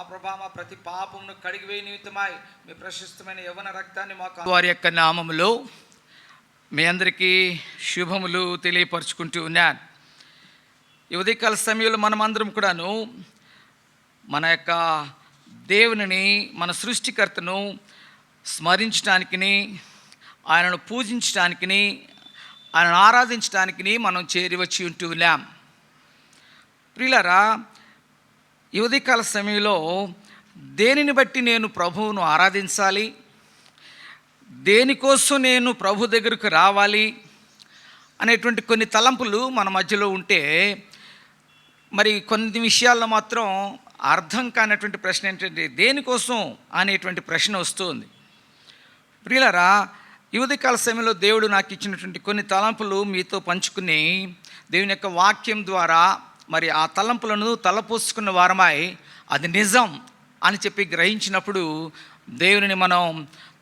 మా ప్రభా మా ప్రతి పాపమును కడిగివేయ నిమిత్తమై మీ ప్రశస్తమైన యవ్వన రక్తాన్ని మాకు వారి యొక్క నామములో మీ అందరికీ శుభములు తెలియపరుచుకుంటూ ఉన్నాను. ఈ ఉదయకాల సమయంలో మనమందరం కూడాను మన యొక్క దేవునిని, మన సృష్టికర్తను స్మరించడానికిని, ఆయనను పూజించడానికిని, ఆయనను ఆరాధించడానికిని మనం చేరి వచ్చి ఉంటూ ఉన్నాం. ప్రియులారా, ఈ ఉదయకాల సమయంలో దేనిని బట్టి నేను ప్రభువును ఆరాధించాలి, దేనికోసం నేను ప్రభు దగ్గరకు రావాలి అనేటువంటి కొన్ని తలంపులు మన మధ్యలో ఉంటే, మరి కొన్ని విషయాల్లో మాత్రం అర్థం కానటువంటి ప్రశ్న ఏంటంటే దేనికోసం అనేటువంటి ప్రశ్న వస్తుంది. ప్రియులారా, ఈ ఉదయకాల సమయంలో దేవుడు నాకు ఇచ్చినటువంటి కొన్ని తలంపులు మీతో పంచుకుని దేవుని యొక్క వాక్యం ద్వారా మరి ఆ తలంపులను తలపోసుకున్న వారమై అది నిజం అని చెప్పి గ్రహించినప్పుడు దేవునిని మనం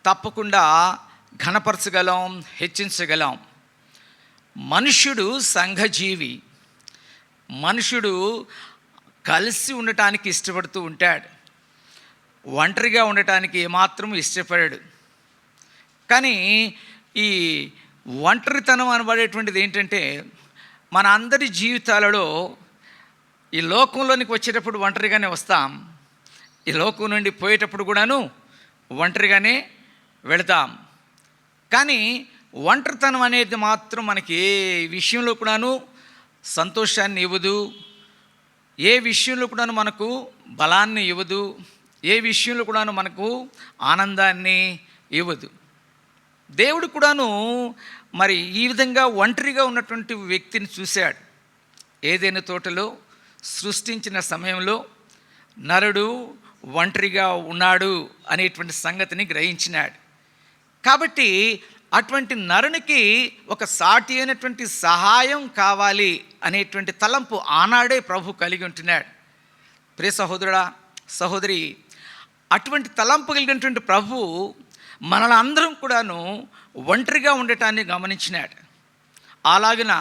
తప్పకుండా ఘనపరచగలం, హెచ్చించగలం. మనుష్యుడు సంఘజీవి. మనుషుడు కలిసి ఉండటానికి ఇష్టపడుతూ ఉంటాడు, ఒంటరిగా ఉండటానికి ఏమాత్రం ఇష్టపడాడు. కానీ ఈ ఒంటరితనం అనబడేటువంటిది ఏంటంటే మన అందరి జీవితాలలో ఈ లోకంలోనికి వచ్చేటప్పుడు ఒంటరిగానే వస్తాం, ఈ లోకం నుండి పోయేటప్పుడు కూడాను ఒంటరిగానే వెళతాం. కానీ ఒంటరితనం అనేది మాత్రం మనకి ఏ విషయంలో కూడాను సంతోషాన్ని ఇవ్వదు, ఏ విషయంలో కూడాను మనకు బలాన్ని ఇవ్వదు, ఏ విషయంలో కూడాను మనకు ఆనందాన్ని ఇవ్వదు. దేవుడు కూడాను మరి ఈ విధంగా ఒంటరిగా ఉన్నటువంటి వ్యక్తిని చూశాడు. ఏదైనా తోటలో సృష్టించిన సమయంలో నరుడు ఒంటరిగా ఉన్నాడు అనేటువంటి సంగతిని గ్రహించినాడు. కాబట్టి అటువంటి నరునికి ఒక సాటి అయినటువంటి సహాయం కావాలి అనేటువంటి తలంపు ఆనాడే ప్రభు కలిగి ఉంటున్నాడు. ప్రియ సహోదరుడా, సహోదరి, అటువంటి తలంపు కలిగినటువంటి ప్రభు మనల్ని అందరం కూడాను ఒంటరిగా ఉండటాన్ని గమనించినాడు. అలాగిన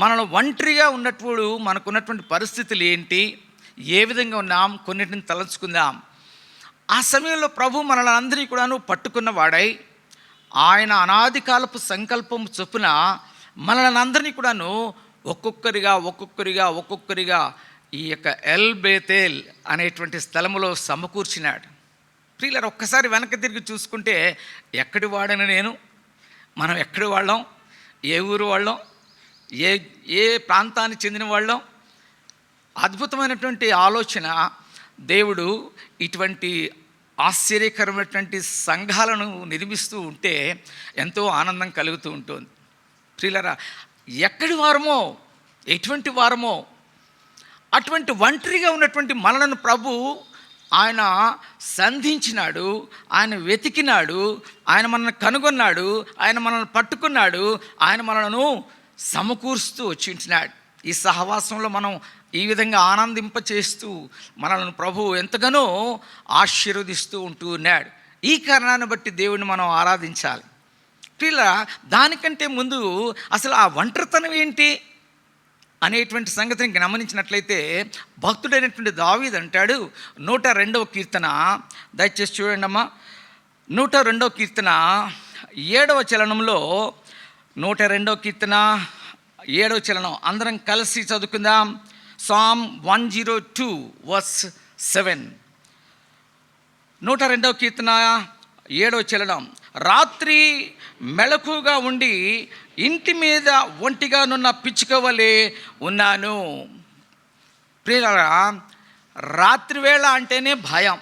మనల్ని ఒంటరిగా ఉన్నప్పుడు మనకున్నటువంటి పరిస్థితులు ఏంటి, ఏ విధంగా ఉన్నాం, కొన్నిటిని తలంచుకుందాం. ఆ సమయంలో ప్రభు మనల్ని అందరినీ కూడాను పట్టుకున్న వాడై ఆయన అనాది కాలపు సంకల్పం చొప్పున మనల్ని అందరినీ కూడాను ఒక్కొక్కరిగా ఈ యొక్క ఎల్ బేతేల్ అనేటువంటి స్థలములో సమకూర్చినాడు. ప్రియులారా, ఒక్కసారి వెనక్కి తిరిగి చూసుకుంటే ఎక్కడి వాడని నేను, మనం ఎక్కడి వాళ్ళం, ఏ ఊరు వాళ్ళం, ఏ ప్రాంతానికి చెందిన వాళ్ళం. అద్భుతమైనటువంటి ఆలోచన. దేవుడు ఇటువంటి ఆశ్చర్యకరమైనటువంటి సంఘాలను నిర్మిస్తూ ఉంటే ఎంతో ఆనందం కలుగుతూ ఉంటుంది. ప్రియులారా, ఎక్కడి వారమో, ఎటువంటి వారమో అటువంటి ఒంటరిగా ఉన్నటువంటి మనలను ప్రభు ఆయన సంధించినాడు, ఆయన వెతికినాడు, ఆయన మనల్ని కనుగొన్నాడు, ఆయన మనల్ని పట్టుకున్నాడు, ఆయన మనలను సమకూరుస్తూ వచ్చి ఉంటున్నాడు. ఈ సహవాసంలో మనం ఈ విధంగా ఆనందింపచేస్తూ మనల్ని ప్రభు ఎంతగానో ఆశీర్వదిస్తూ ఉంటూ ఉన్నాడు. ఈ కారణాన్ని బట్టి దేవుడిని మనం ఆరాధించాలి. ఇలా దానికంటే ముందు అసలు ఆ ఒంటరితనం ఏంటి అనేటువంటి సంగతిని గమనించినట్లయితే భక్తుడైనటువంటి దావీదు అంటాడు 102వ కీర్తన, దయచేసి చూడండి అమ్మా, 102వ కీర్తన 7వ చరణంలో, 102వ కీర్తన 7వ చరణం అందరం కలిసి చదువుకుందాం. Psalm 102 verse 7. 102వ కీర్తన 7వ చరణం. రాత్రి మెలకుగా ఉండి ఇంటి మీద ఒంటిగానున్న పిచ్చుక వలె ఉన్నాను. ప్రియులారా, రాత్రివేళ అంటేనే భయం.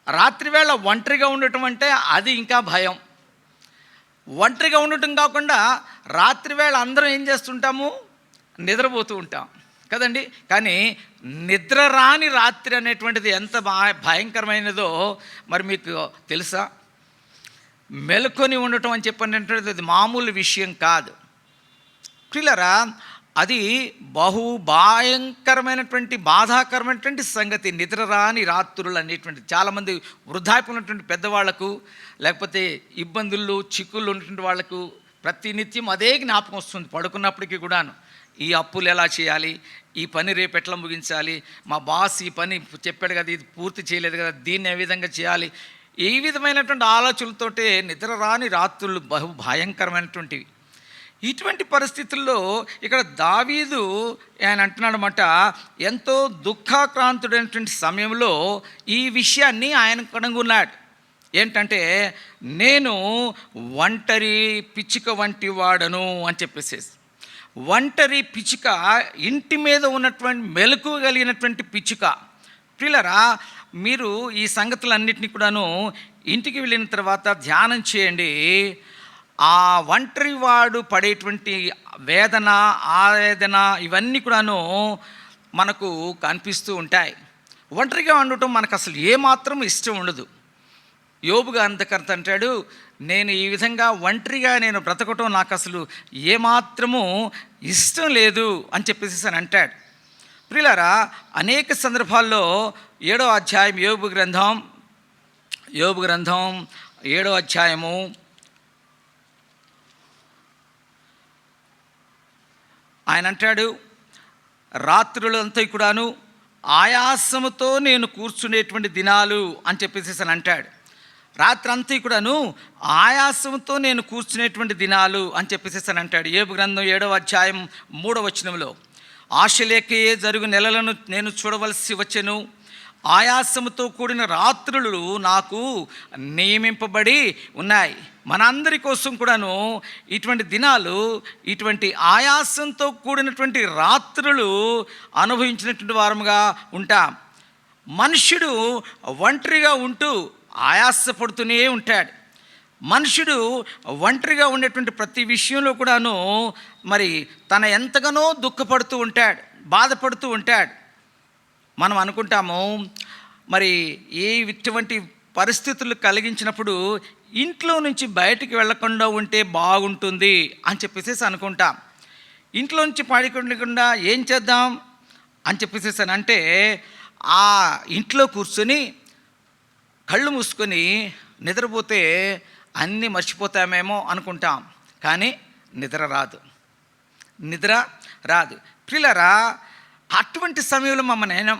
రాత్రివేళ ఒంటరిగా ఉండటం అంటే అది ఇంకా భయం. ఒంటరిగా ఉండటం కాకుండా రాత్రివేళ అందరం ఏం చేస్తుంటాము, నిద్రపోతూ ఉంటాం కదండి. కానీ నిద్ర రాని రాత్రి అనేటువంటిది ఎంత భయంకరమైనదో మరి మీకు తెలుసా? మెలుకొని ఉండటం అని చెప్పినటువంటిది అది మామూలు విషయం కాదు. ప్రియులారా, అది బహు భయంకరమైనటువంటి బాధాకరమైనటువంటి సంగతి. నిద్ర రాని రాత్రులు అనేటువంటిది చాలామంది వృద్ధాప్యం ఉన్నటువంటి పెద్దవాళ్లకు, లేకపోతే ఇబ్బందులు చిక్కుళ్ళు ఉన్నటువంటి వాళ్లకు ప్రతినిత్యం అదే జ్ఞాపకం వస్తుంది పడుకున్నప్పటికీ కూడాను. ఈ అప్పులు ఎలా చేయాలి, ఈ పని రేపు ఎట్లా ముగించాలి, మా బాస్ ఈ పని చెప్పాడు కదా ఇది పూర్తి చేయలేదు కదా, దీన్ని ఏ విధంగా చేయాలి, ఈ విధమైనటువంటి ఆలోచనలతోటే నిద్ర రాని రాత్రులు బహు భయంకరమైనటువంటివి. ఇటువంటి పరిస్థితుల్లో ఇక్కడ దావీదు ఆయన అంటున్నాడన్నమాట, ఎంతో దుఃఖాక్రాంతుడైనటువంటి సమయంలో ఈ విషయాన్ని ఆయన కనుగొన్నాడు. ఏంటంటే, నేను ఒంటరి పిచ్చుక వంటి వాడను అని చెప్పేసి. ఒంటరి పిచ్చుక, ఇంటి మీద ఉన్నటువంటి మెలకువ కలిగినటువంటి పిచ్చుక. ప్రియులారా, మీరు ఈ సంగతులన్నింటినీ కూడాను ఇంటికి వెళ్ళిన తర్వాత ధ్యానం చేయండి. ఆ ఒంటరి వాడు పడేటువంటి వేదన, ఆవేదన ఇవన్నీ కూడాను మనకు కనిపిస్తూ ఉంటాయి. ఒంటరిగా ఉండటం మనకు అసలు ఏమాత్రం ఇష్టం ఉండదు. యోబు గ్రంథకర్త అంటాడు, నేను ఈ విధంగా ఒంటరిగా నేను బ్రతకటం నాకు అసలు ఏమాత్రము ఇష్టం లేదు అని చెప్పేసి అని అంటాడు. ప్రియులారా, అనేక సందర్భాల్లో 7వ అధ్యాయం యోబు గ్రంథం 7వ అధ్యాయము ఆయన అంటాడు, రాత్రులంతా కూడాను ఆయాసముతో నేను కూర్చునేటువంటి దినాలు అని చెప్పేసి అని అంటాడు. రాత్రి అంతా కూడాను ఆయాసంతో నేను కూర్చునేటువంటి దినాలు అని చెప్పేసి అని అంటాడు. యోబు గ్రంథం 7వ అధ్యాయం 3వ వచనంలో, ఆశలేకే జరుగు నెలలను నేను చూడవలసి వచ్చెను, ఆయాసముతో కూడిన రాత్రులు నాకు నియమింపబడి ఉన్నాయి. మనందరి కోసం కూడాను ఇటువంటి దినాలు, ఇటువంటి ఆయాసంతో కూడినటువంటి రాత్రులు అనుభవించినటువంటి వారముగా ఉంటాం. మనుష్యుడు ఒంటరిగా ఉంటూ ఆయాసపడుతూనే ఉంటాడు. మనుషుడు ఒంటరిగా ఉండేటువంటి ప్రతి విషయంలో కూడాను మరి తన ఎంతగానో దుఃఖపడుతూ ఉంటాడు, బాధపడుతూ ఉంటాడు. మనం అనుకుంటాము మరి ఇటువంటి పరిస్థితులు కలిగించినప్పుడు ఇంట్లో నుంచి బయటికి వెళ్ళకుండా ఉంటే బాగుంటుంది అని చెప్పేసి అనుకుంటాం. ఇంట్లో నుంచి పడకుండా ఏం చేద్దాం అని చెప్పేసి అంటే ఆ ఇంట్లో కూర్చొని కళ్ళు మూసుకొని నిద్రపోతే అన్నీ మర్చిపోతామేమో అనుకుంటాం, కానీ నిద్ర రాదు. ప్రియులారా, అటువంటి సమయంలో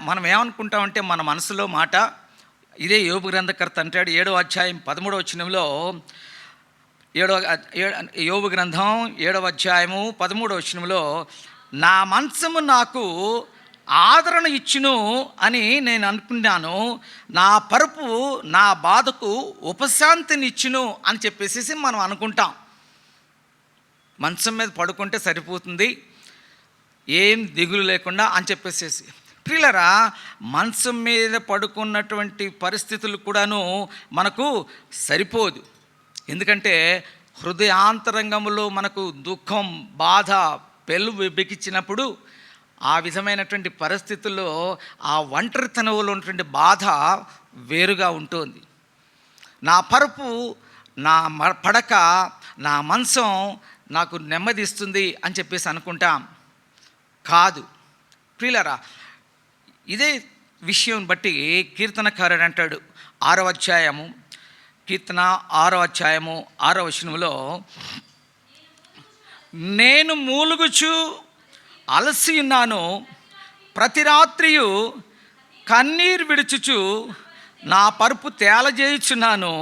మనం ఏమనుకుంటామంటే, మన మనసులో మాట ఇదే యోబు గ్రంథకర్త అంటాడు 7వ అధ్యాయం 13వ వచనంలో, యోబు గ్రంథం 7వ అధ్యాయము 13వ వచనంలో, నా మనసుము నాకు ఆదరణ ఇచ్చును అని నేను అనుకున్నాను, నా పరుపు నా బాధకు ఉపశాంతినిచ్చును అని చెప్పేసి మనం అనుకుంటాం. మంచం మీద పడుకుంటే సరిపోతుంది, ఏం దిగులు లేకుండా అని చెప్పేసేసి. ప్రియులారా, మంచం మీద పడుకున్నటువంటి పరిస్థితులు కూడాను మనకు సరిపోదు. ఎందుకంటే హృదయాంతరంగంలో మనకు దుఃఖం, బాధ బిగించినప్పుడు ఆ విధమైనటువంటి పరిస్థితుల్లో ఆ ఒంటరితనంలో ఉన్నటువంటి బాధ వేరుగా ఉంటుంది. నా పరుపు, నా పడక, నా మంచం నాకు నెమ్మదిస్తుంది అని చెప్పేసి అనుకుంటాం. కాదు ప్రియులారా, ఇదే విషయం బట్టి కీర్తనకారుడు అంటాడు 6వ అధ్యాయము, కీర్తన 6వ అధ్యాయము 6వ వచనంలో, నేను మూలుగుచు అలసి ఉన్నాను, ప్రతి రాత్రియు కన్నీరు విడుచుచు నా పరుపు తేలజేయుచున్నాను,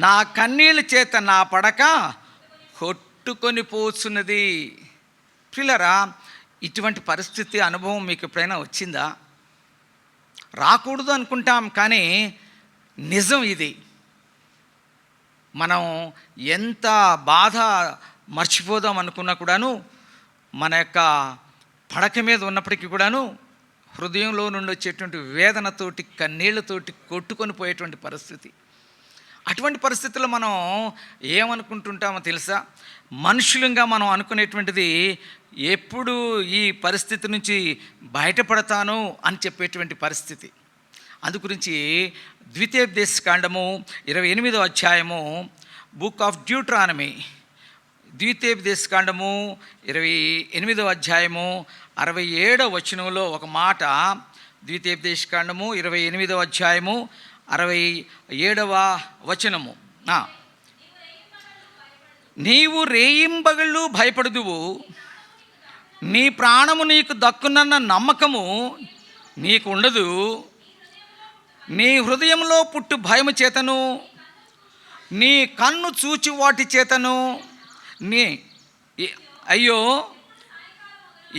నా కన్నీళ్ళ చేత నా పడక కొట్టుకొని పోచున్నది. ప్రియులారా, ఇటువంటి పరిస్థితి అనుభవం మీకు ఎప్పుడైనా వచ్చిందా? రాకూడదు అనుకుంటాం, కానీ నిజం ఇది. మనం ఎంత బాధ మర్చిపోదాం అనుకున్నా కూడాను, మన యొక్క పడక మీద ఉన్నప్పటికీ కూడాను హృదయంలో నుండి వచ్చేటువంటి వేదనతోటి, కన్నీళ్లతోటి కొట్టుకొని పోయేటువంటి పరిస్థితి. అటువంటి పరిస్థితుల్లో మనం ఏమనుకుంటుంటామో తెలుసా? మనుషులంగా మనం అనుకునేటువంటిది, ఎప్పుడు ఈ పరిస్థితి నుంచి బయటపడతాను అని చెప్పేటువంటి పరిస్థితి. అందు గురించి ద్వితీయోపదేశకాండము 28వ అధ్యాయము, బుక్ ఆఫ్ డ్యూట్రానమీ, ద్వితీయోపదేశకాండము 28వ అధ్యాయము 67వ వచనంలో ఒక మాట, ద్వితీయోపదేశకాండము 28వ అధ్యాయము 67వ వచనము, నీవు రేయింబగళ్ళు భయపడుదువు, నీ ప్రాణము నీకు దక్కునన్న నమ్మకము నీకు ఉండదు. నీ హృదయంలో పుట్టు భయము చేతను, నీ కన్ను చూచి వాటి చేతను నీ అయ్యో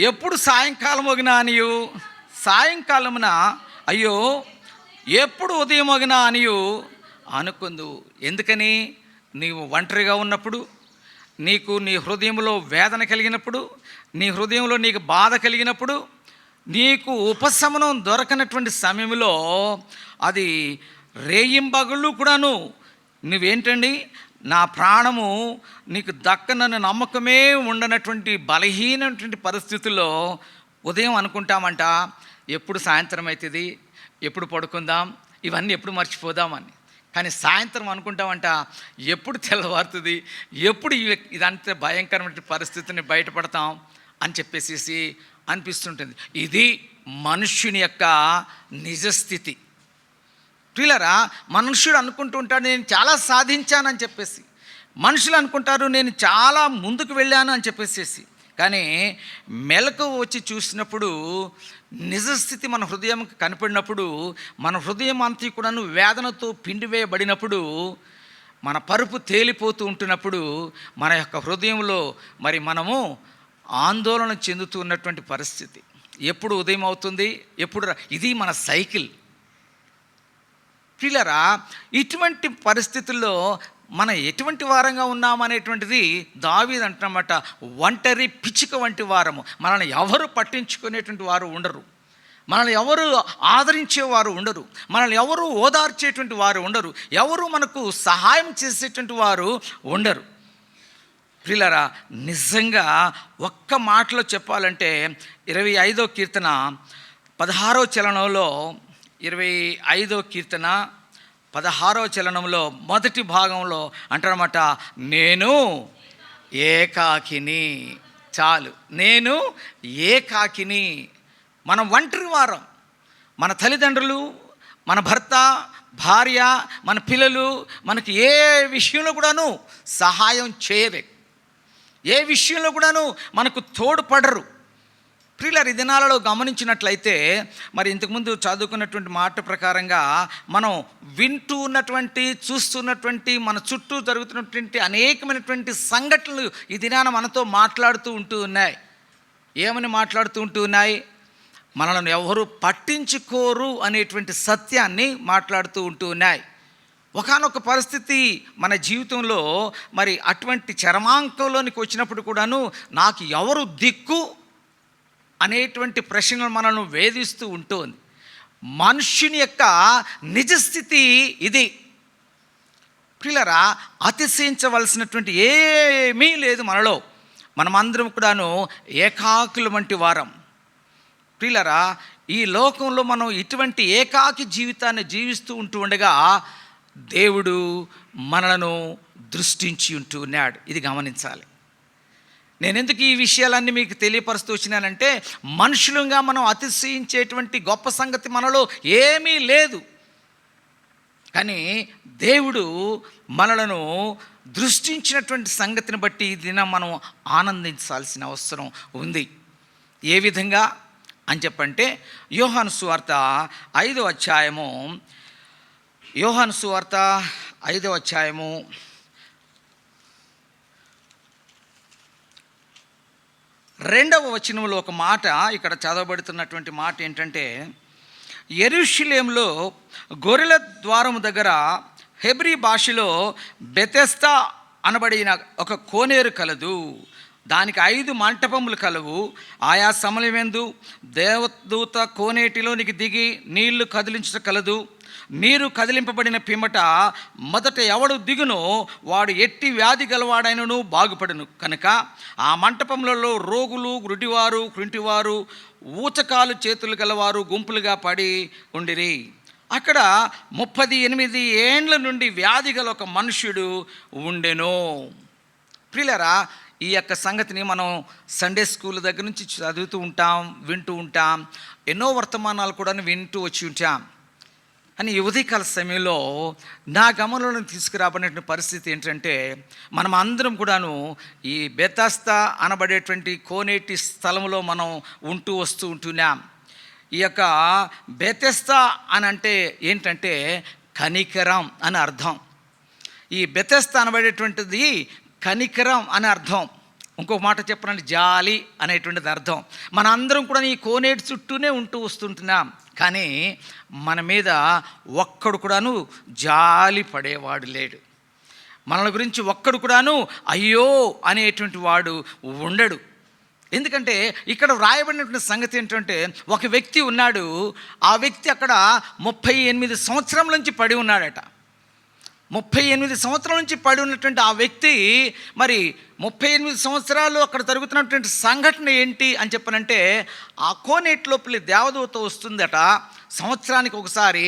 ఎప్పుడు సాయంకాలం ఒగినా అనియు, సాయంకాలమున అయ్యో ఎప్పుడు ఉదయం ఒగినా అనియు అనుకుందు. ఎందుకని? నీవు ఒంటరిగా ఉన్నప్పుడు, నీకు నీ హృదయంలో వేదన కలిగినప్పుడు, నీ హృదయంలో నీకు బాధ కలిగినప్పుడు, నీకు ఉపశమనం దొరకనటువంటి సమయంలో, అది రేయింబగళ్ళు కూడాను నువ్వేంటండి, నా ప్రాణము నీకు దక్కనన్న నమ్మకమే ఉండనటువంటి బలహీనటువంటి పరిస్థితుల్లో ఉదయం అనుకుంటామంట, ఎప్పుడు సాయంత్రం అవుతుంది, ఎప్పుడు పడుకుందాం, ఇవన్నీ ఎప్పుడు మర్చిపోదామని. కానీ సాయంత్రం అనుకుంటామంట, ఎప్పుడు తెల్లవారుతుంది, ఎప్పుడు ఇదంతా భయంకరమైన పరిస్థితిని బయటపడతాం అని చెప్పేసి అనిపిస్తుంటుంది. ఇది మనుష్యుని యొక్క నిజస్థితి. ప్రియులారా, మనుష్యుడు అనుకుంటూ ఉంటాడు నేను చాలా సాధించానని చెప్పేసి, మనుషులు అనుకుంటారు నేను చాలా ముందుకు వెళ్ళాను అని చెప్పేసి. కానీ మెలకువ వచ్చి చూసినప్పుడు, నిజస్థితి మన హృదయంకి కనపడినప్పుడు, మన హృదయం అంతా కూడాను వేదనతో పిండివేయబడినప్పుడు, మన పరుపు తేలిపోతూ ఉంటున్నప్పుడు, మన యొక్క హృదయంలో మరి మనము ఆందోళన చెందుతూ ఉన్నటువంటి పరిస్థితి. ఎప్పుడు ఉదయం అవుతుంది, ఎప్పుడు ఇది మన సైకిల్. ప్రియులారా, ఇటువంటి పరిస్థితుల్లో మనం ఎటువంటి వారంగా ఉన్నామనేటువంటిది దావీదు అంటున్నమాట. ఒంటరి పిచ్చుక వంటి వారము. మనల్ని ఎవరు పట్టించుకునేటువంటి వారు ఉండరు, మనల్ని ఎవరు ఆదరించేవారు ఉండరు, మనల్ని ఎవరు ఓదార్చేటువంటి వారు ఉండరు, ఎవరు మనకు సహాయం చేసేటువంటి వారు ఉండరు. ప్రియులారా, నిజంగా ఒక్క మాటలో చెప్పాలంటే 25వ కీర్తన 16వ చరణంలో, 25వ కీర్తన 16వ చరణంలో మొదటి భాగంలో అంటారన్నమాట, నేను ఏకాకిని. చాలు, నేను ఏకాకిని. మనం ఒంటరి వారం. మన తల్లిదండ్రులు, మన భర్త, భార్య, మన పిల్లలు మనకి ఏ విషయంలో కూడాను సహాయం చేయరు, ఏ విషయంలో కూడాను మనకు తోడ్పడరు. ప్రియులారా, ఈ దినాలలో గమనించినట్లయితే, మరి ఇంతకుముందు చదువుకున్నటువంటి మాట ప్రకారంగా మనం వింటూ ఉన్నటువంటి, చూస్తున్నటువంటి, మన చుట్టూ జరుగుతున్నటువంటి అనేకమైనటువంటి సంఘటనలు ఈ దినాన మనతో మాట్లాడుతూ ఉంటూ ఉన్నాయి. ఏమని మాట్లాడుతూ ఉంటూ ఉన్నాయి? మనల్ని ఎవరు పట్టించుకోరు అనేటువంటి సత్యాన్ని మాట్లాడుతూ ఉంటూ ఉన్నాయి. ఒకానొక పరిస్థితి మన జీవితంలో మరి అటువంటి చరమాంకంలోనికి వచ్చినప్పుడు కూడాను నాకు ఎవరు దిక్కు అనేటువంటి ప్రశ్నలు మనల్ని వేధిస్తూ ఉంటుంది. మనుష్యుని యొక్క నిజస్థితి ఇది. ప్రియులారా, అతిశయించవలసినటువంటి ఏమీ లేదు మనలో. మనమందరం కూడాను ఏకాకుల వంటి వారం. ప్రియులారా, ఈ లోకంలో మనం ఇటువంటి ఏకాకి జీవితాన్ని జీవిస్తూ ఉంటూ ఉండగా దేవుడు మనలను దృష్టించి ఉంటూ ఉన్నాడు. ఇది గమనించాలి. నేను ఎందుకు ఈ విషయాలన్నీ మీకు తెలియపరుస్తూ వచ్చినానంటే, మనుషులుగా మనం అతిశయించేటువంటి గొప్ప సంగతి మనలో ఏమీ లేదు. కానీ దేవుడు మనలను దృష్టించినటువంటి సంగతిని బట్టి ఈ దినం మనం ఆనందించాల్సిన అవసరం ఉంది. ఏ విధంగా అని చెప్పంటే, యోహాను సువార్త 5వ అధ్యాయము, యోహాను సువార్త 5వ అధ్యాయము 2వ వచనంలో ఒక మాట ఇక్కడ చదవబడుతున్నటువంటి మాట ఏంటంటే, యెరూషలేములో గొర్రెల ద్వారము దగ్గర హెబ్రీ భాషలో బెతెస్దా అనబడిన ఒక కోనేరు కలదు. దానికి 5 మంటపములు కలవు. ఆయా సమలమెందు దేవదూత కోనేటిలోనికి దిగి నీళ్లు కదిలించట కలదు. నీరు కదిలింపబడిన పిమ్మట మొదట ఎవడు దిగునో వాడు ఎట్టి వ్యాధి గలవాడైనను బాగుపడును. కనుక ఆ మంటపములలో రోగులు, గుడ్డివారు, కుంటివారు, ఊచకాలు చేతులు గలవారు గుంపులుగా పడి ఉండిరి. అక్కడ 38 ఏండ్ల నుండి వ్యాధి గల ఒక మనుష్యుడు ఉండెను. ప్రియులారా, ఈ యొక్క సంగతిని మనం సండే స్కూల్ దగ్గర నుంచి చదువుతూ ఉంటాం, వింటూ ఉంటాం. ఎన్నో వర్తమానాలు కూడా వింటూ వచ్చి ఉంటాం. అని ఈ ఉదయకాల సమయంలో నా గమనంలో తీసుకురాబడిన పరిస్థితి ఏంటంటే, మనం అందరం కూడాను ఈ బెతస్దా అనబడేటువంటి కోనేటి స్థలంలో మనం వస్తూ ఉంటున్నాం. ఈ యొక్క బెతెస్దా అని అంటే ఏంటంటే కనికరం అని అర్థం. ఈ బెతెస్దా అనబడేటువంటిది కనికరం అని అర్థం. ఇంకొక మాట చెప్పాలంటే జాలి అనేటువంటిది అర్థం. మన అందరం కూడా ఈ కోనేటి చుట్టూనే వస్తుంటున్నాం, కానీ మన మీద ఒక్కడు కూడాను జాలి పడేవాడు లేడు. మనల గురించి ఒక్కడు కూడాను అయ్యో అనేటువంటి వాడు ఉండడు. ఎందుకంటే ఇక్కడ వ్రాయబడినటువంటి సంగతి ఏంటంటే, ఒక వ్యక్తి ఉన్నాడు. ఆ వ్యక్తి అక్కడ 38 సంవత్సరాల నుంచి పడి ఉన్నాడట. 38 సంవత్సరాల నుంచి పడి ఉన్నటువంటి ఆ వ్యక్తి, మరి 38 సంవత్సరాలు అక్కడ జరుగుతున్నటువంటి సంఘటన ఏంటి అని చెప్పనంటే, ఆ కోనేటి లోపలి దేవదూత వస్తుందట. సంవత్సరానికి ఒకసారి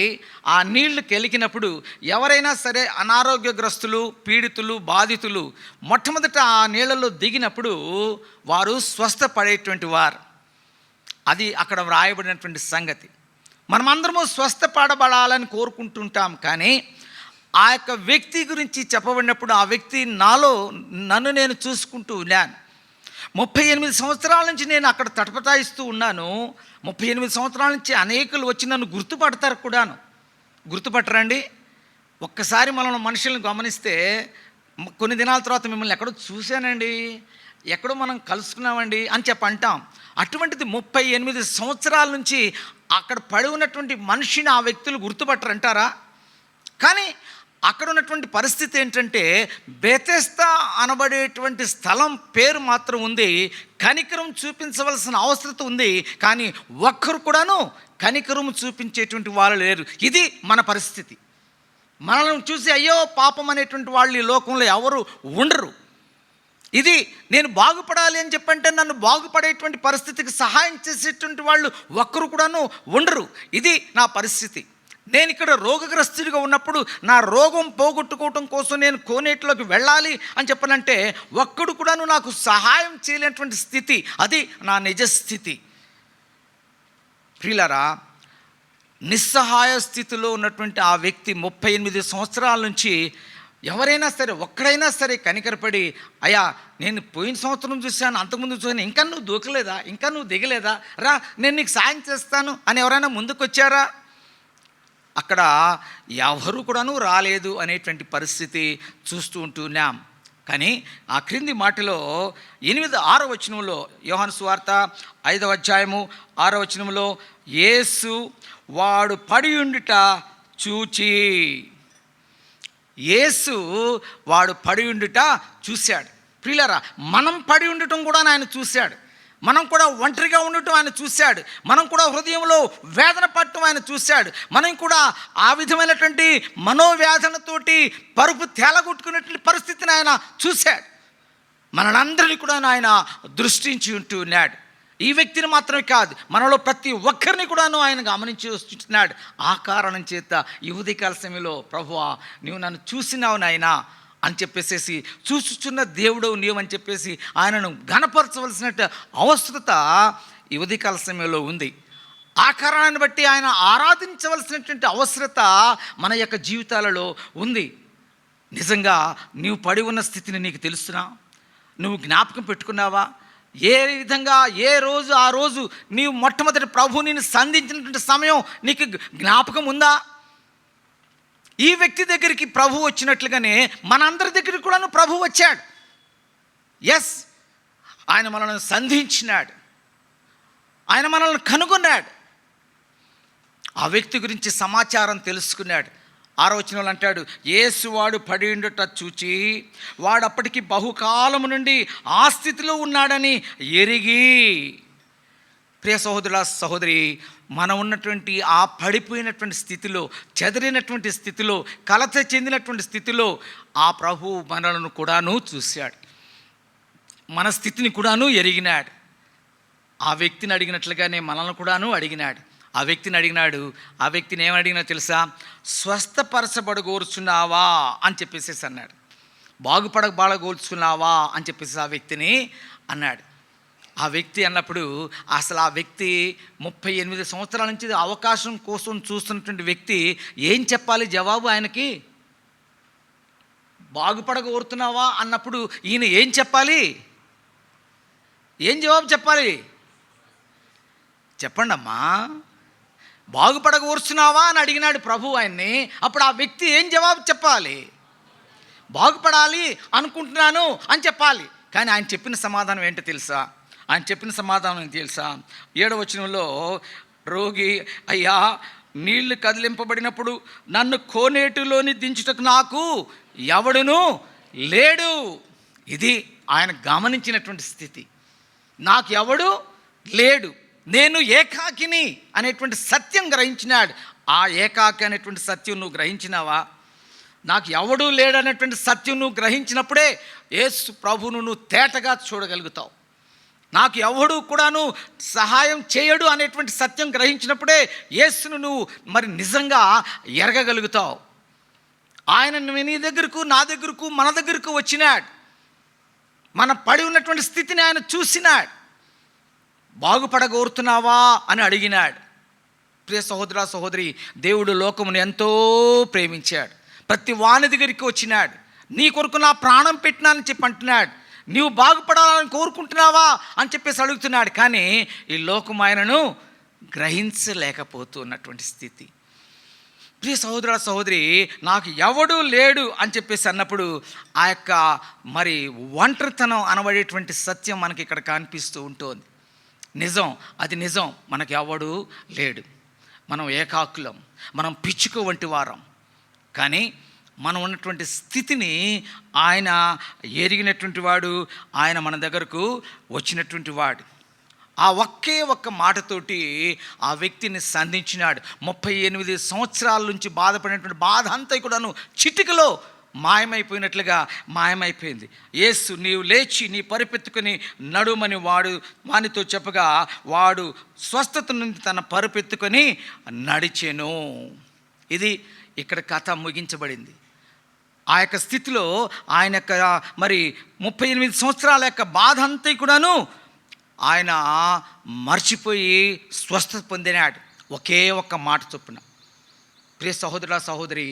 ఆ నీళ్లు కెలికినప్పుడు ఎవరైనా సరే అనారోగ్యగ్రస్తులు, పీడితులు, బాధితులు మొట్టమొదట ఆ నీళ్ళలో దిగినప్పుడు వారు స్వస్థపడేటువంటి వారు. అది అక్కడ వ్రాయబడినటువంటి సంగతి. మనమందరము స్వస్థపడబడాలని కోరుకుంటుంటాం, కానీ ఆ యొక్క వ్యక్తి గురించి చెప్పబడినప్పుడు ఆ వ్యక్తి నన్ను నేను చూసుకుంటూ ఉన్నాను. 38 సంవత్సరాల నుంచి నేను అక్కడ తటపటాయిస్తూ ఉన్నాను. 38 సంవత్సరాల నుంచి అనేకులు వచ్చి నన్ను గుర్తుపడతారు కూడాను. గుర్తుపట్టరండి? ఒక్కసారి మనం మనుషులను గమనిస్తే కొన్ని దినాల తర్వాత మిమ్మల్ని ఎక్కడో చూశానండి, ఎక్కడో మనం కలుసుకున్నామండి అని అంటాం. అటువంటిది 38 సంవత్సరాల నుంచి అక్కడ పడి ఉన్నటువంటి మనిషిని ఆ వ్యక్తులు గుర్తుపట్టరంటారా? కానీ అక్కడ ఉన్నటువంటి పరిస్థితి ఏంటంటే, బెతెస్దా అనబడేటువంటి స్థలం పేరు మాత్రం ఉంది. కనికరం చూపించవలసిన అవసరం ఉంది, కానీ ఒక్కరు కూడాను కనికరం చూపించేటువంటి వాళ్ళు లేరు. ఇది మన పరిస్థితి. మనల్ని చూసి అయ్యో పాపం అనేటువంటి వాళ్ళు ఈ లోకంలో ఎవరు ఉండరు. ఇది నేను బాగుపడాలి అని చెప్పంటే నన్ను బాగుపడేటువంటి పరిస్థితికి సహాయం చేసేటువంటి వాళ్ళు ఒక్కరు కూడాను ఉండరు. ఇది నా పరిస్థితి. నేను ఇక్కడ రోగగ్రస్తుడిగా ఉన్నప్పుడు నా రోగం పోగొట్టుకోవటం కోసం నేను కోనేటిలోకి వెళ్ళాలి అని చెప్పనంటే ఒక్కడు కూడాను నాకు సహాయం చేయలేనటువంటి స్థితి. అది నా నిజస్థితి. ప్రియులారా, నిస్సహాయ స్థితిలో ఉన్నటువంటి ఆ వ్యక్తి 38 సంవత్సరాల నుంచి ఎవరైనా సరే ఒక్కడైనా సరే కనికరపడి, అయ్యా నేను పోయిన సంవత్సరం చూశాను, అంతకుముందు చూశాను, ఇంకా నువ్వు దూకలేదా, ఇంకా నువ్వు దిగలేదా, రా నేను నీకు సాయం చేస్తాను అని ఎవరైనా ముందుకు వచ్చారా? అక్కడ ఎవరు కూడాను రాలేదు అనేటువంటి పరిస్థితి చూస్తూ ఉంటున్నాం. కానీ ఆ క్రింది మాటలో 6వ వచనంలో, యోహాను సువార్త 5వ అధ్యాయము 6వ వచనంలో, యేసు వాడు పడి ఉండుట చూచి, యేసు వాడు పడి ఉండుట చూశాడు. ప్రియులారా, మనం పడి ఉండటం కూడా ఆయన చూశాడు. మనం కూడా ఒంటరిగా ఉండటం ఆయన చూశాడు. మనం కూడా హృదయంలో వేదన పడటం ఆయన చూశాడు. మనం కూడా ఆ విధమైనటువంటి మనోవేదనతోటి పరుపు తేలగొట్టుకునేటువంటి పరిస్థితిని ఆయన చూశాడు. మనందరినీ కూడా ఆయన దృష్టించి ఉంటూ ఉన్నాడు. ఈ వ్యక్తిని మాత్రమే కాదు, మనలో ప్రతి ఒక్కరిని కూడాను ఆయన గమనించి వస్తున్నాడు. ఆ కారణం చేత ఈ ఉదయకాల సమయంలో, ప్రభువా నీవు నన్ను చూసినావు నాయనా అని చెప్పేసి, చూచుచున్న దేవుడవు నీవు అని చెప్పేసి ఆయనను ఘనపరచవలసిన అవసరత ఈ ఉదయకాల సమయంలో ఉంది. ఆ కారణాన్ని బట్టి ఆయన ఆరాధించవలసినటువంటి అవసరత మన యొక్క జీవితాలలో ఉంది. నిజంగా నీవు పడి ఉన్న స్థితిని నీకు తెలుసునా? నువ్వు జ్ఞాపకం పెట్టుకున్నావా? ఏ విధంగా ఏ రోజు ఆ రోజు నీవు మొట్టమొదటి ప్రభు నిన్ను సంధించినటువంటి సమయం నీకు జ్ఞాపకం ఉందా? ఈ వ్యక్తి దగ్గరికి ప్రభు వచ్చినట్లుగానే మనందరి దగ్గరికి కూడా ప్రభు వచ్చాడు. ఎస్, ఆయన మనల్ని సంధించినాడు, ఆయన మనల్ని కనుగొన్నాడు. ఆ వ్యక్తి గురించి సమాచారం తెలుసుకున్నాడు. 6వ వచనంలో అంటాడు, యేసు వాడు పడి ఉండుట చూచి వాడు అప్పటికి బహుకాలము నుండి ఆ స్థితిలో ఉన్నాడని ఎరిగి. ప్రియ సహోదరుల సహోదరి, మనం ఉన్నటువంటి ఆ పడిపోయినటువంటి స్థితిలో, చెదిరినటువంటి స్థితిలో, కలత చెందినటువంటి స్థితిలో ఆ ప్రభు మనలను కూడాను చూశాడు, మన స్థితిని కూడాను ఎరిగినాడు. ఆ వ్యక్తిని అడిగినట్లుగానే మనల్ని కూడాను అడిగినాడు. ఆ వ్యక్తిని అడిగినాడు. ఆ వ్యక్తిని ఏమడిగినా తెలుసా? స్వస్థపరచబడగోరుచున్నావా అని చెప్పేసి అన్నాడు. బాగుపడగోరుచున్నావా అని చెప్పేసి ఆ వ్యక్తిని అన్నాడు. ఆ వ్యక్తి అన్నప్పుడు అసలు ఆ వ్యక్తి 38 సంవత్సరాల నుంచి అవకాశం కోసం చూస్తున్నటువంటి వ్యక్తి ఏం చెప్పాలి జవాబు ఆయనకి? బాగుపడగోరుతున్నావా అన్నప్పుడు ఈయన ఏం చెప్పాలి? ఏం జవాబు చెప్పాలి? చెప్పండి అమ్మా. బాగుపడగోరుస్తున్నావా అని అడిగినాడు ప్రభు ఆయన్ని. అప్పుడు ఆ వ్యక్తి ఏం జవాబు చెప్పాలి? బాగుపడాలి అనుకుంటున్నాను అని చెప్పాలి. కానీ ఆయన చెప్పిన సమాధానం ఏంటో తెలుసా? ఆయన చెప్పిన సమాధానం తెలుసా? 7వ వచనంలో, రోగి, అయ్యా నీళ్లు కదిలింపబడినప్పుడు నన్ను కోనేటిలోని దించుటకు నాకు ఎవడును లేడు. ఇది ఆయన గమనించినటువంటి స్థితి. నాకు ఎవడు లేడు, నేను ఏకాకిని అనేటువంటి సత్యం గ్రహించినాడు. ఆ ఏకాకి అనేటువంటి సత్యం నువ్వు గ్రహించినావా? నాకు ఎవడూ లేడనేటువంటి సత్యం నువ్వు గ్రహించినప్పుడే యేసు ప్రభువును నువ్వు తేటగా చూడగలుగుతావు. నాకు ఎవడు కూడాను సహాయం చేయడు అనేటువంటి సత్యం గ్రహించినప్పుడే యేసును నువ్వు మరి నిజంగా ఎరగగలుగుతావు. ఆయన నీ దగ్గరకు, నా దగ్గరకు, మన దగ్గరకు వచ్చినాడు. మన పడి ఉన్నటువంటి స్థితిని ఆయన చూసినాడు. బాగుపడగోరుతున్నావా అని అడిగినాడు. ప్రియ సహోదరా సహోదరి, దేవుడు లోకమును ఎంతో ప్రేమించాడు. ప్రతి వాని దగ్గరికి వచ్చినాడు. నీ కొరకు నా ప్రాణం పెట్టినానని చెప్పి అంటున్నాడు. నీవు బాగుపడాలని కోరుకుంటున్నావా అని చెప్పేసి అడుగుతున్నాడు. కానీ ఈ లోకం ఆయనను గ్రహించలేకపోతున్నటువంటి స్థితి. ప్రియ సహోదర సహోదరి, నాకు ఎవడూ లేడు అని చెప్పేసి అన్నప్పుడు ఆ యొక్క మరి ఒంటరితనం అనబడేటువంటి సత్యం మనకి ఇక్కడ కనిపిస్తూ ఉంటుంది. నిజం, అది నిజం. మనకు ఎవడూ లేడు. మనం ఏకాకులం, మనం పిచ్చుక వంటి వారం. కానీ మనం ఉన్నటువంటి స్థితిని ఆయన ఎరిగినటువంటి వాడు. ఆయన మన దగ్గరకు వచ్చినటువంటి వాడు. ఆ ఒకే ఒక్క మాటతోటి ఆ వ్యక్తిని సంధించినాడు. 38 సంవత్సరాల నుంచి బాధపడినటువంటి బాధ అంతా కూడాను చిటికలో మాయమైపోయినట్లుగా మాయమైపోయింది. యేసు, నీవు లేచి నీ పరుపెత్తుకొని నడుమని వానితో చెప్పగా వాడు స్వస్థత నుండి తన పరుపెత్తుకొని నడిచెను. ఇది ఇక్కడ కథ ముగించబడింది. ఆ యొక్క స్థితిలో ఆయన యొక్క మరి 38 సంవత్సరాల యొక్క బాధ అంతా కూడాను ఆయన మర్చిపోయి స్వస్థత పొందినాడు ఒకే ఒక్క మాట చొప్పున. ప్రియ సహోదరా సహోదరి,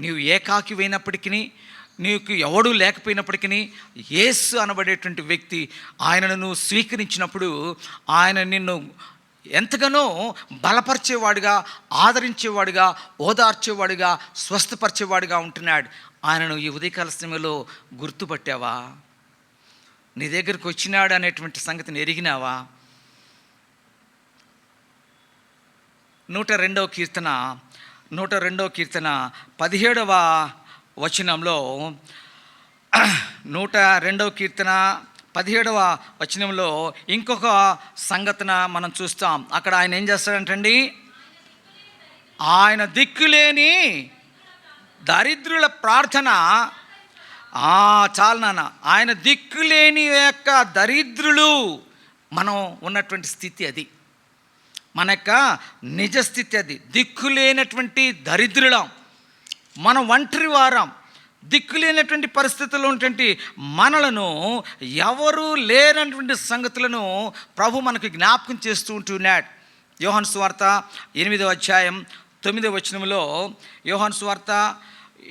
నీవు ఏకాకి అయినప్పటికీ, నీకు ఎవడూ లేకపోయినప్పటికీ, యేసు అనబడేటువంటి వ్యక్తి ఆయనను నువ్వు స్వీకరించినప్పుడు ఆయన నిన్ను ఎంతగానో బలపరిచేవాడుగా, ఆదరించేవాడుగా, ఓదార్చేవాడుగా, స్వస్థపరిచేవాడుగా ఉంటున్నాడు. ఆయనను ఈ ఉదయకాల సమయంలో గుర్తుపట్టావా? నీ దగ్గరకు వచ్చినాడు అనేటువంటి సంగతిని ఎరిగినావా? 102వ కీర్తన 17వ వచనంలో, 102వ కీర్తన 17వ వచనంలో ఇంకొక సంగతిన మనం చూస్తాం. అక్కడ ఆయన ఏం చేస్తాడంటండి? ఆయన దిక్కులేని దరిద్రుల ప్రార్థన. చాలు నాన్న. ఆయన దిక్కులేని యొక్క దరిద్రులు మనం ఉన్నటువంటి స్థితి అది. మన యొక్క నిజస్థితి అది. దిక్కులేనటువంటి దరిద్రులం, మనం ఒంటరి వారం. దిక్కులేనటువంటి పరిస్థితుల్లో ఉన్నటువంటి మనలను, ఎవరు లేనటువంటి సంగతులను ప్రభు మనకు జ్ఞాపకం చేస్తూ ఉంటున్నాడు. యోహాను సువార్త 8వ అధ్యాయం 9వ వచనంలో, యోహాను సువార్త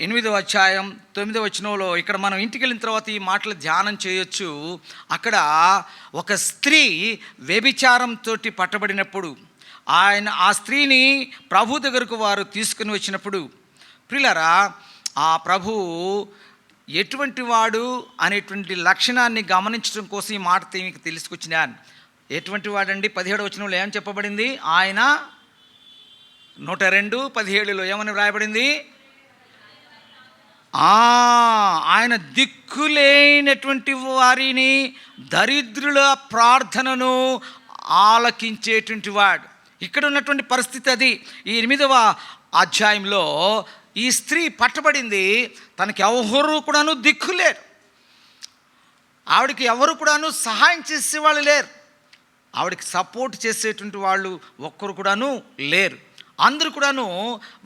8వ అధ్యాయం 9వ వచనంలో, ఇక్కడ మనం ఇంటికి వెళ్ళిన తర్వాత ఈ మాటలు ధ్యానం చేయొచ్చు. అక్కడ ఒక స్త్రీ వ్యభిచారంతో పట్టబడినప్పుడు ఆ స్త్రీని ప్రభు దగ్గరకు వారు తీసుకుని వచ్చినప్పుడు, ప్రియులారా, ఆ ప్రభు ఎటువంటి వాడు అనేటువంటి లక్షణాన్ని గమనించడం కోసం ఈ మాట మీకు తెలుసుకొచ్చినాను. ఎటువంటి వాడండి? 17వ వచనంలో ఏమని చెప్పబడింది? ఆయన 102:17లో ఏమని వ్రాయబడింది? ఆయన దిక్కులేనటువంటి వారిని, దరిద్రుల ప్రార్థనను ఆలకించేటువంటి వాడు. ఇక్కడ ఉన్నటువంటి పరిస్థితి అది. ఈ 8వ అధ్యాయంలో ఈ స్త్రీ పట్టబడింది. తనకి ఎవరు కూడాను దిక్కు లేరు. ఆవిడకి ఎవరు కూడాను సహాయం చేసేవాళ్ళు లేరు. ఆవిడకి సపోర్ట్ చేసేటువంటి వాళ్ళు ఒక్కరు కూడాను లేరు.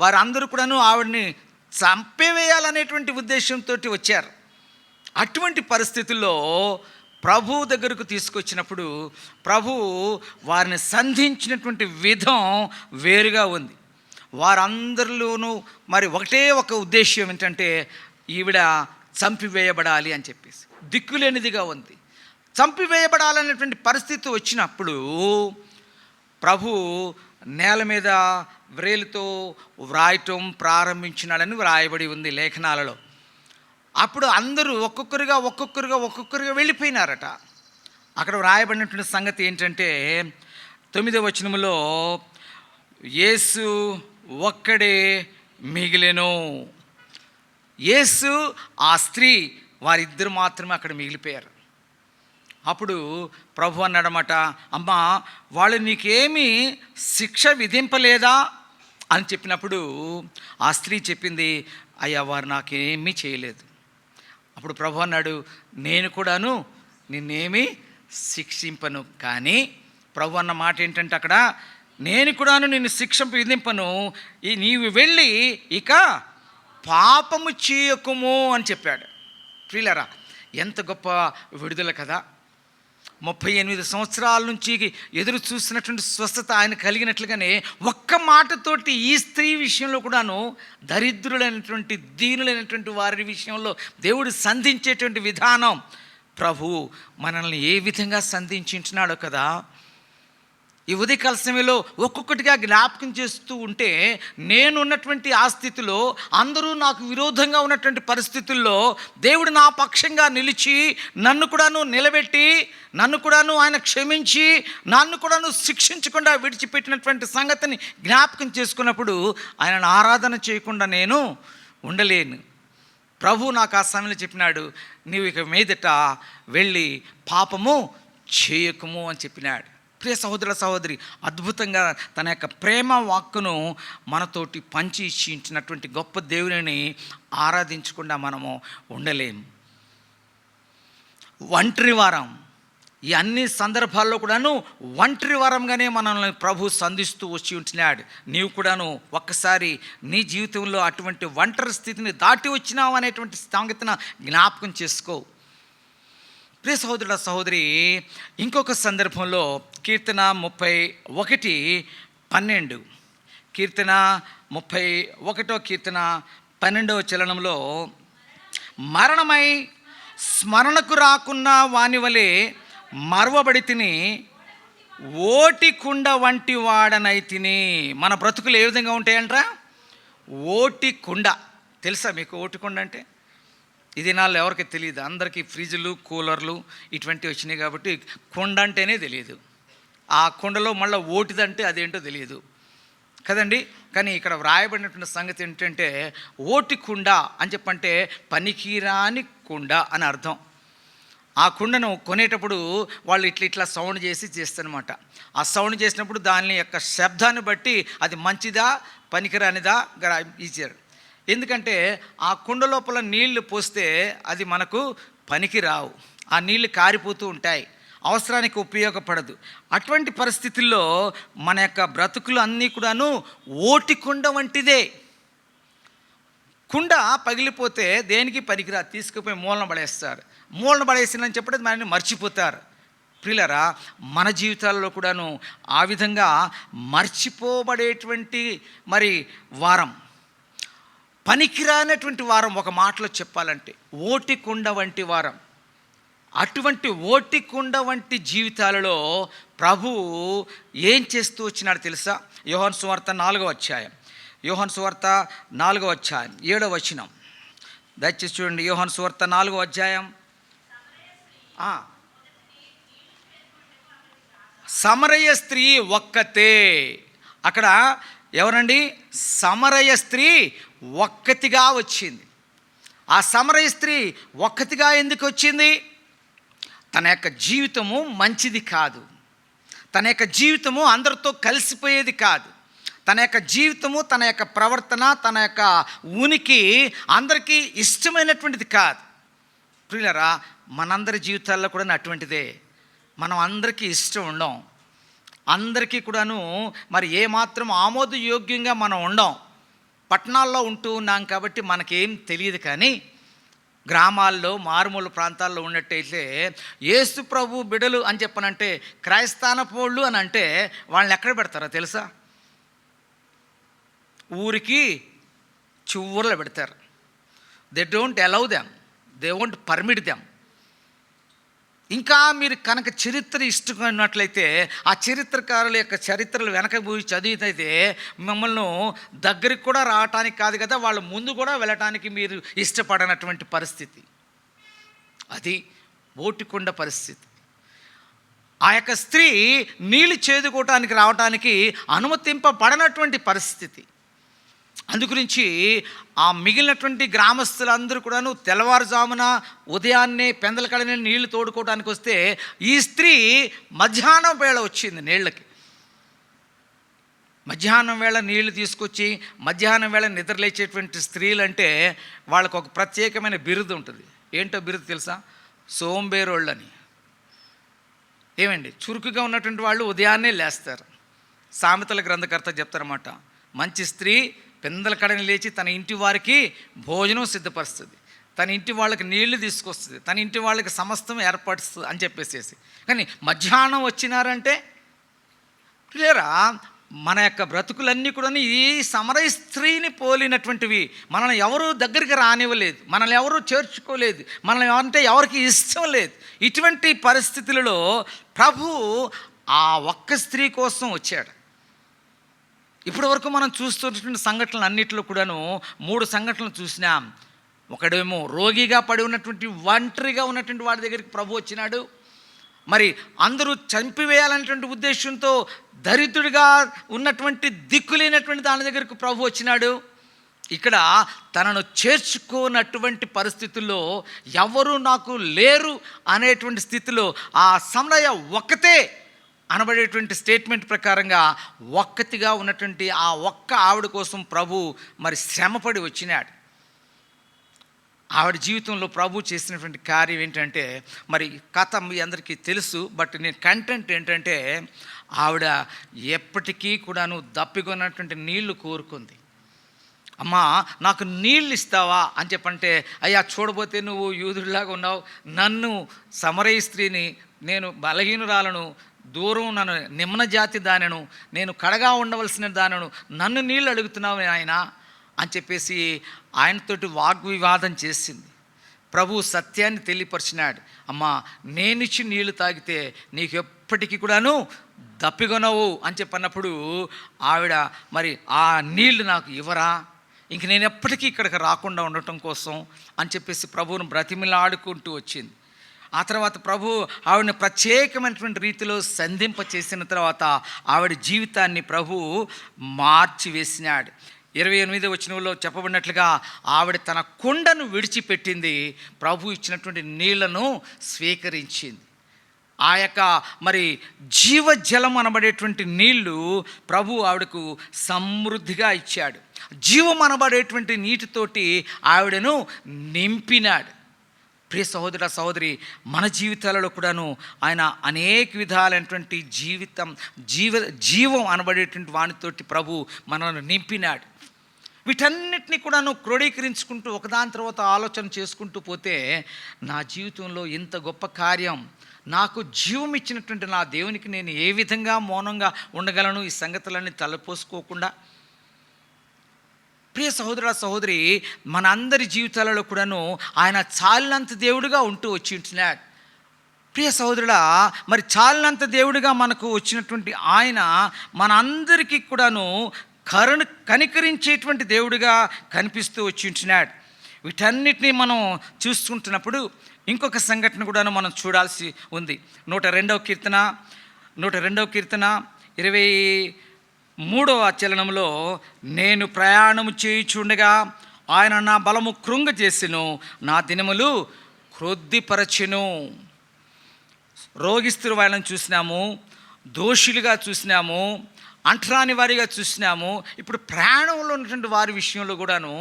వారందరూ కూడాను ఆవిడని చంపేవేయాలనేటువంటి ఉద్దేశంతో వచ్చారు. అటువంటి పరిస్థితుల్లో ప్రభు దగ్గరకు తీసుకొచ్చినప్పుడు ప్రభు వారిని సంధించినటువంటి విధం వేరుగా ఉంది. వారందరిలోనూ మరి ఒకటే ఒక ఉద్దేశ్యం ఏంటంటే ఈవిడ చంపివేయబడాలి అని చెప్పేసి, దిక్కులేనిదిగా ఉంది. చంపివేయబడాలనేటువంటి పరిస్థితి వచ్చినప్పుడు ప్రభు నేల మీద వ్రేలుతో వ్రాయటం ప్రారంభించినాడని వ్రాయబడి ఉంది లేఖనాలలో. అప్పుడు అందరూ ఒక్కొక్కరుగా వెళ్ళిపోయినారట. అక్కడ వ్రాయబడినటువంటి సంగతి ఏంటంటే 9వ వచనములో యేసు ఒక్కడే మిగిలెను. యేసు, ఆ స్త్రీ, వారిద్దరు మాత్రమే అక్కడ మిగిలిపోయారు. అప్పుడు ప్రభు అన్నాడన్నమాట, అమ్మా వాళ్ళు నీకేమీ శిక్ష విధింపలేదా అని చెప్పినప్పుడు ఆ స్త్రీ చెప్పింది, అయ్యా వారు నాకేమీ చేయలేదు. అప్పుడు ప్రభు అన్నాడు, నేను కూడాను నిన్నేమీ శిక్షింపను. కానీ ప్రభు అన్న మాట ఏంటంటే అక్కడ, నేను కూడాను నిన్ను శిక్ష విధింపను, నీవు వెళ్ళి ఇక పాపము చేయకుము అని చెప్పాడు. ప్రియులారా, ఎంత గొప్ప విడుదల కదా! 38 సంవత్సరాల నుంచి ఎదురు చూసినటువంటి స్వస్థత ఆయన కలిగినట్లుగానే ఒక్క మాటతోటి ఈ స్త్రీ విషయంలో కూడాను దరిద్రులైనటువంటి దీనులైనటువంటి వారి విషయంలో దేవుడు సంధించేటువంటి విధానం, ప్రభు మనల్ని ఏ విధంగా సంధించున్నాడో కదా. ఈ ఉదయకాల సమయంలో ఒక్కొక్కటిగా జ్ఞాపకం చేస్తూ ఉంటే, నేనున్నటువంటి ఆ స్థితిలో, అందరూ నాకు విరోధంగా ఉన్నటువంటి పరిస్థితుల్లో దేవుడు నా పక్షంగా నిలిచి నన్ను కూడాను నిలబెట్టి, నన్ను కూడాను ఆయన క్షమించి, నన్ను కూడాను శిక్షించకుండా విడిచిపెట్టినటువంటి సంగతిని జ్ఞాపకం చేసుకున్నప్పుడు ఆయనను ఆరాధన చేయకుండా నేను ఉండలేను. ప్రభు నాకు ఆ సమయంలో చెప్పినాడు, నీవు ఇక మీదట వెళ్ళి పాపము చేయకుము అని చెప్పినాడు. ప్రియ సహోదర సహోదరి, అద్భుతంగా తన యొక్క ప్రేమ వాక్కును మనతోటి పంచి ఇచ్చినటువంటి గొప్ప దేవుని ఆరాధించకుండా మనము ఉండలేము. ఒంటరి వారం, ఈ అన్ని సందర్భాల్లో కూడాను ఒంటరి వారంగానే మనల్ని ప్రభు సంధిస్తూ వచ్చి ఉంటున్నాడు. నీవు కూడాను ఒక్కసారి నీ జీవితంలో అటువంటి ఒంటరి స్థితిని దాటి వచ్చినావు అనేటువంటి సంగతిని జ్ఞాపకం చేసుకో. ప్రియ సహోదరుల సహోదరి, ఇంకొక సందర్భంలో కీర్తన 31:12, కీర్తన 31 కీర్తన 12వ చరణంలో, మరణమై స్మరణకు రాకున్న వాని వలె మరవబడి తిని, ఓటి కుండ వంటి వాడనై తిని. మన బ్రతుకులు ఏ విధంగా ఉంటాయంటారా? ఓటి కుండ. తెలుసా మీకు ఓటి కుండ అంటే? ఈ దినాల్లో ఎవరికి తెలియదు, అందరికీ ఫ్రిడ్జ్లు కూలర్లు ఇటువంటివి వచ్చినాయి కాబట్టి కుండ అంటేనే తెలియదు. ఆ కుండలో మళ్ళీ ఓటిదంటే అదేంటో తెలియదు కదండి. కానీ ఇక్కడ వ్రాయబడినటువంటి సంగతి ఏంటంటే, ఓటి కుండ అని చెప్పంటే పనికిరాని కుండ అని అర్థం. ఆ కుండను కొనేటప్పుడు వాళ్ళు ఇట్లా సౌండ్ చేస్తారనమాట. ఆ సౌండ్ చేసినప్పుడు దాని యొక్క శబ్దాన్ని బట్టి అది మంచిదా పనికిరానిదా ఇచ్చారు. ఎందుకంటే ఆ కుండ లోపల నీళ్లు పోస్తే అది మనకు పనికి రావు, ఆ నీళ్లు కారిపోతూ ఉంటాయి, అవసరానికి ఉపయోగపడదు. అటువంటి పరిస్థితుల్లో మన యొక్క బ్రతుకులు అన్నీ కూడాను ఓటి కుండ వంటిదే. కుండ పగిలిపోతే దేనికి పనికిరా, తీసుకుపోయి మూలన పడేస్తారు. మూలన పడేసిందని చెప్పడం మనల్ని మర్చిపోతారు. ప్రియులారా, మన జీవితాల్లో కూడాను ఆ విధంగా మర్చిపోబడేటువంటి మరి వారం, పనికిరానటువంటి వారం, ఒక మాటలో చెప్పాలంటే ఓటి కుండ వంటి వారం. అటువంటి ఓటి కుండ వంటి జీవితాలలో ప్రభు ఏం చేస్తూ వచ్చినాడు తెలుసా? యోహాను సువార్త 4వ అధ్యాయం, యోహాను సువార్త 4వ అధ్యాయం 7వ వచనం దయచేసి చూడండి. యోహాను సువార్త 4వ అధ్యాయం. సమరయ స్త్రీ ఒక్కతే. అక్కడ ఎవరండి? సమరయ స్త్రీ ఒక్కతిగా వచ్చింది. ఆ సమరయ స్త్రీ ఒక్కతిగా ఎందుకు వచ్చింది? తన యొక్క జీవితము మంచిది కాదు, తన యొక్క జీవితము అందరితో కలిసిపోయేది కాదు, తన యొక్క జీవితము, తన యొక్క ప్రవర్తన, తన యొక్క ఉనికి అందరికీ ఇష్టమైనటువంటిది కాదు. ప్రియులారా, మనందరి జీవితాల్లో కూడా అటువంటిదే. మనం అందరికీ ఇష్టం ఉండం, అందరికీ కూడాను మరి ఏమాత్రం ఆమోదయోగ్యంగా మనం ఉండం. పట్టణాల్లో ఉంటూ ఉన్నాం కాబట్టి మనకేం తెలియదు. కానీ గ్రామాల్లో మారుమూల ప్రాంతాల్లో ఉన్నట్టయితే యేసు ప్రభు బిడలు అని చెప్పనంటే క్రైస్తానపోళ్ళు అని అంటే వాళ్ళని ఎక్కడ పెడతారో తెలుసా? ఊరికి చివర్లో పెడతారు. They don't allow them, they won't permit them. ఇంకా మీరు కనుక చరిత్ర ఇష్టమైనట్లయితే ఆ చరిత్రకారుల యొక్క చరిత్రలు వెనక పోయి చదివితే మిమ్మల్ని దగ్గరికి కూడా రావటానికి కాదు కదా, వాళ్ళ ముందు కూడా వెళ్ళటానికి మీరు ఇష్టపడనటువంటి పరిస్థితి. అది ఓటికొండ పరిస్థితి. ఆ యొక్క స్త్రీ నీళ్ళు చేదుకోవటానికి రావటానికి అనుమతింపబడనటువంటి పరిస్థితి. అందుగురించి ఆ మిగిలినటువంటి గ్రామస్తులందరూ కూడాను తెల్లవారుజామున ఉదయాన్నే పెందలకడనే నీళ్లు తోడుకోవడానికి వస్తే ఈ స్త్రీ మధ్యాహ్నం వేళ వచ్చింది నీళ్ళకి. మధ్యాహ్నం వేళ నీళ్లు తీసుకొచ్చి మధ్యాహ్నం వేళ నిద్రలేచేటువంటి స్త్రీలు అంటే వాళ్ళకు ఒక ప్రత్యేకమైన బిరుదు ఉంటుంది. ఏంటో బిరుదు తెలుసా? సోంబేరోళ్ళని. ఏమండి, చురుకుగా ఉన్నటువంటి వాళ్ళు ఉదయాన్నే లేస్తారు. సామెతల గ్రంథకర్త చెప్తారన్నమాట, మంచి స్త్రీ పెందల కడని లేచి తన ఇంటి వారికి భోజనం సిద్ధపరుస్తుంది, తన ఇంటి వాళ్ళకి నీళ్లు తీసుకొస్తుంది, తన ఇంటి వాళ్ళకి సమస్తం ఏర్పరుస్తుంది అని చెప్పేసేసి. కానీ మధ్యాహ్నం వచ్చినారంటే క్లియరా, మన యొక్క బ్రతుకులన్నీ కూడా ఈ సమరయ స్త్రీని పోలినటువంటివి. మనల్ని ఎవరు దగ్గరికి రానివ్వలేదు, మనల్ని ఎవరు చేర్చుకోలేదు, మనల్ని అంటే ఎవరికి ఇష్టం లేదు. ఇటువంటి పరిస్థితులలో ప్రభు ఆ ఒక్క స్త్రీ కోసం వచ్చాడు. ఇప్పటి వరకు మనం చూస్తున్నటువంటి సంఘటనలు అన్నింటిలో కూడాను 3 సంఘటనలు చూసినాం. ఒకడేమో రోగిగా పడి ఉన్నటువంటి ఒంటరిగా ఉన్నటువంటి వాడి దగ్గరికి ప్రభు వచ్చినాడు. మరి అందరూ చంపివేయాలనేటువంటి ఉద్దేశంతో దరిద్రుడిగా ఉన్నటువంటి దిక్కులేనటువంటి దాని దగ్గరకు ప్రభు వచ్చినాడు. ఇక్కడ తనను చేర్చుకోనటువంటి పరిస్థితుల్లో ఎవరు నాకు లేరు అనేటువంటి స్థితిలో ఆ సమరయ ఒక్కతే అనబడేటువంటి స్టేట్మెంట్ ప్రకారంగా ఒక్కతిగా ఉన్నటువంటి ఆ ఒక్క ఆవిడ కోసం ప్రభు మరి శ్రమపడి వచ్చినాడు. ఆవిడ జీవితంలో ప్రభు చేసినటువంటి కార్యం ఏంటంటే, మరి కథ మీ అందరికీ తెలుసు, బట్ నేను కంటెంట్ ఏంటంటే ఆవిడ ఎప్పటికీ కూడాను దప్పికొన్నటువంటి నీళ్లు కోరుకుంది. అమ్మా నాకు నీళ్ళు ఇస్తావా అని చెప్పంటే, అయ్యా చూడబోతే నువ్వు యూదుడిలాగా ఉన్నావు, నన్ను సమరయ స్త్రీని, నేను బలహీనురాలను, దూరం నన్ను నిమ్న జాతి దానను, నేను కడగా ఉండవలసిన దానను, నన్ను నీళ్ళు అడుగుతున్నావు ఆయన అని చెప్పేసి ఆయనతోటి వాగ్వివాదం చేసింది. ప్రభు సత్యాన్ని తెలియపరిచినాడు. అమ్మా నేనిచ్చి నీళ్లు తాగితే నీకు ఎప్పటికీ కూడాను దప్పికొనవు అని చెప్పన్నప్పుడు ఆవిడ మరి ఆ నీళ్లు నాకు ఇవ్వరా, ఇంక నేను ఎప్పటికీ ఇక్కడికి రాకుండా ఉండటం కోసం అని చెప్పేసి ప్రభువును బ్రతిమిలాడుకుంటూ వచ్చింది. ఆ తర్వాత ప్రభు ఆవిడని ప్రత్యేకమైనటువంటి రీతిలో సంధింప చేసిన తర్వాత ఆవిడ జీవితాన్ని ప్రభు మార్చివేసినాడు. 28వ వచనంలో చెప్పబడినట్లుగా ఆవిడ తన కుండను విడిచిపెట్టింది, ప్రభు ఇచ్చినటువంటి నీళ్లను స్వీకరించింది. ఆ యొక్క మరి జీవజలం అనబడేటువంటి నీళ్లు ప్రభు ఆవిడకు సమృద్ధిగా ఇచ్చాడు. జీవం అనబడేటువంటి నీటితోటి ఆవిడను నింపినాడు. ప్రియ సహోదర సహోదరి, మన జీవితాలలో కూడాను ఆయన అనేక విధాలైనటువంటి జీవం అనబడేటువంటి వానితోటి ప్రభు మనల్ని నింపినాడు. వీటన్నిటిని కూడాను క్రోడీకరించుకుంటూ ఒకదాని తర్వాత ఆలోచన చేసుకుంటూ పోతే నా జీవితంలో ఇంత గొప్ప కార్యం, నాకు జీవం ఇచ్చినటువంటి నా దేవునికి నేను ఏ విధంగా మౌనంగా ఉండగలను ఈ సంగతులన్నీ తలపోసుకోకుండా. ప్రియ సహోదర సహోదరి, మన అందరి జీవితాలలో కూడాను ఆయన చాలినంత దేవుడిగా ఉంటూ వచ్చి ఉంటున్నాడు. ప్రియ సహోదరుడా, మరి చాలినంత దేవుడిగా మనకు వచ్చినటువంటి ఆయన మన అందరికీ కూడాను కనికరించేటువంటి దేవుడిగా కనిపిస్తూ వచ్చి ఉంటున్నాడు. వీటన్నిటినీ మనం చూసుకుంటున్నప్పుడు ఇంకొక సంఘటన కూడా మనం చూడాల్సి ఉంది. 102వ కీర్తన 23వ చరణంలో, నేను ప్రయాణము చేయుచుండగా ఆయన నా బలము కృంగజేసెను, నా దినములు క్రొద్దిపరచెను. రోగిస్తున్న వాళ్ళని చూసినాము, దోషులుగా చూసినాము, అంటరాని వారిగా చూసినాము. ఇప్పుడు ప్రయాణంలో ఉన్నటువంటి వారి విషయంలో కూడాను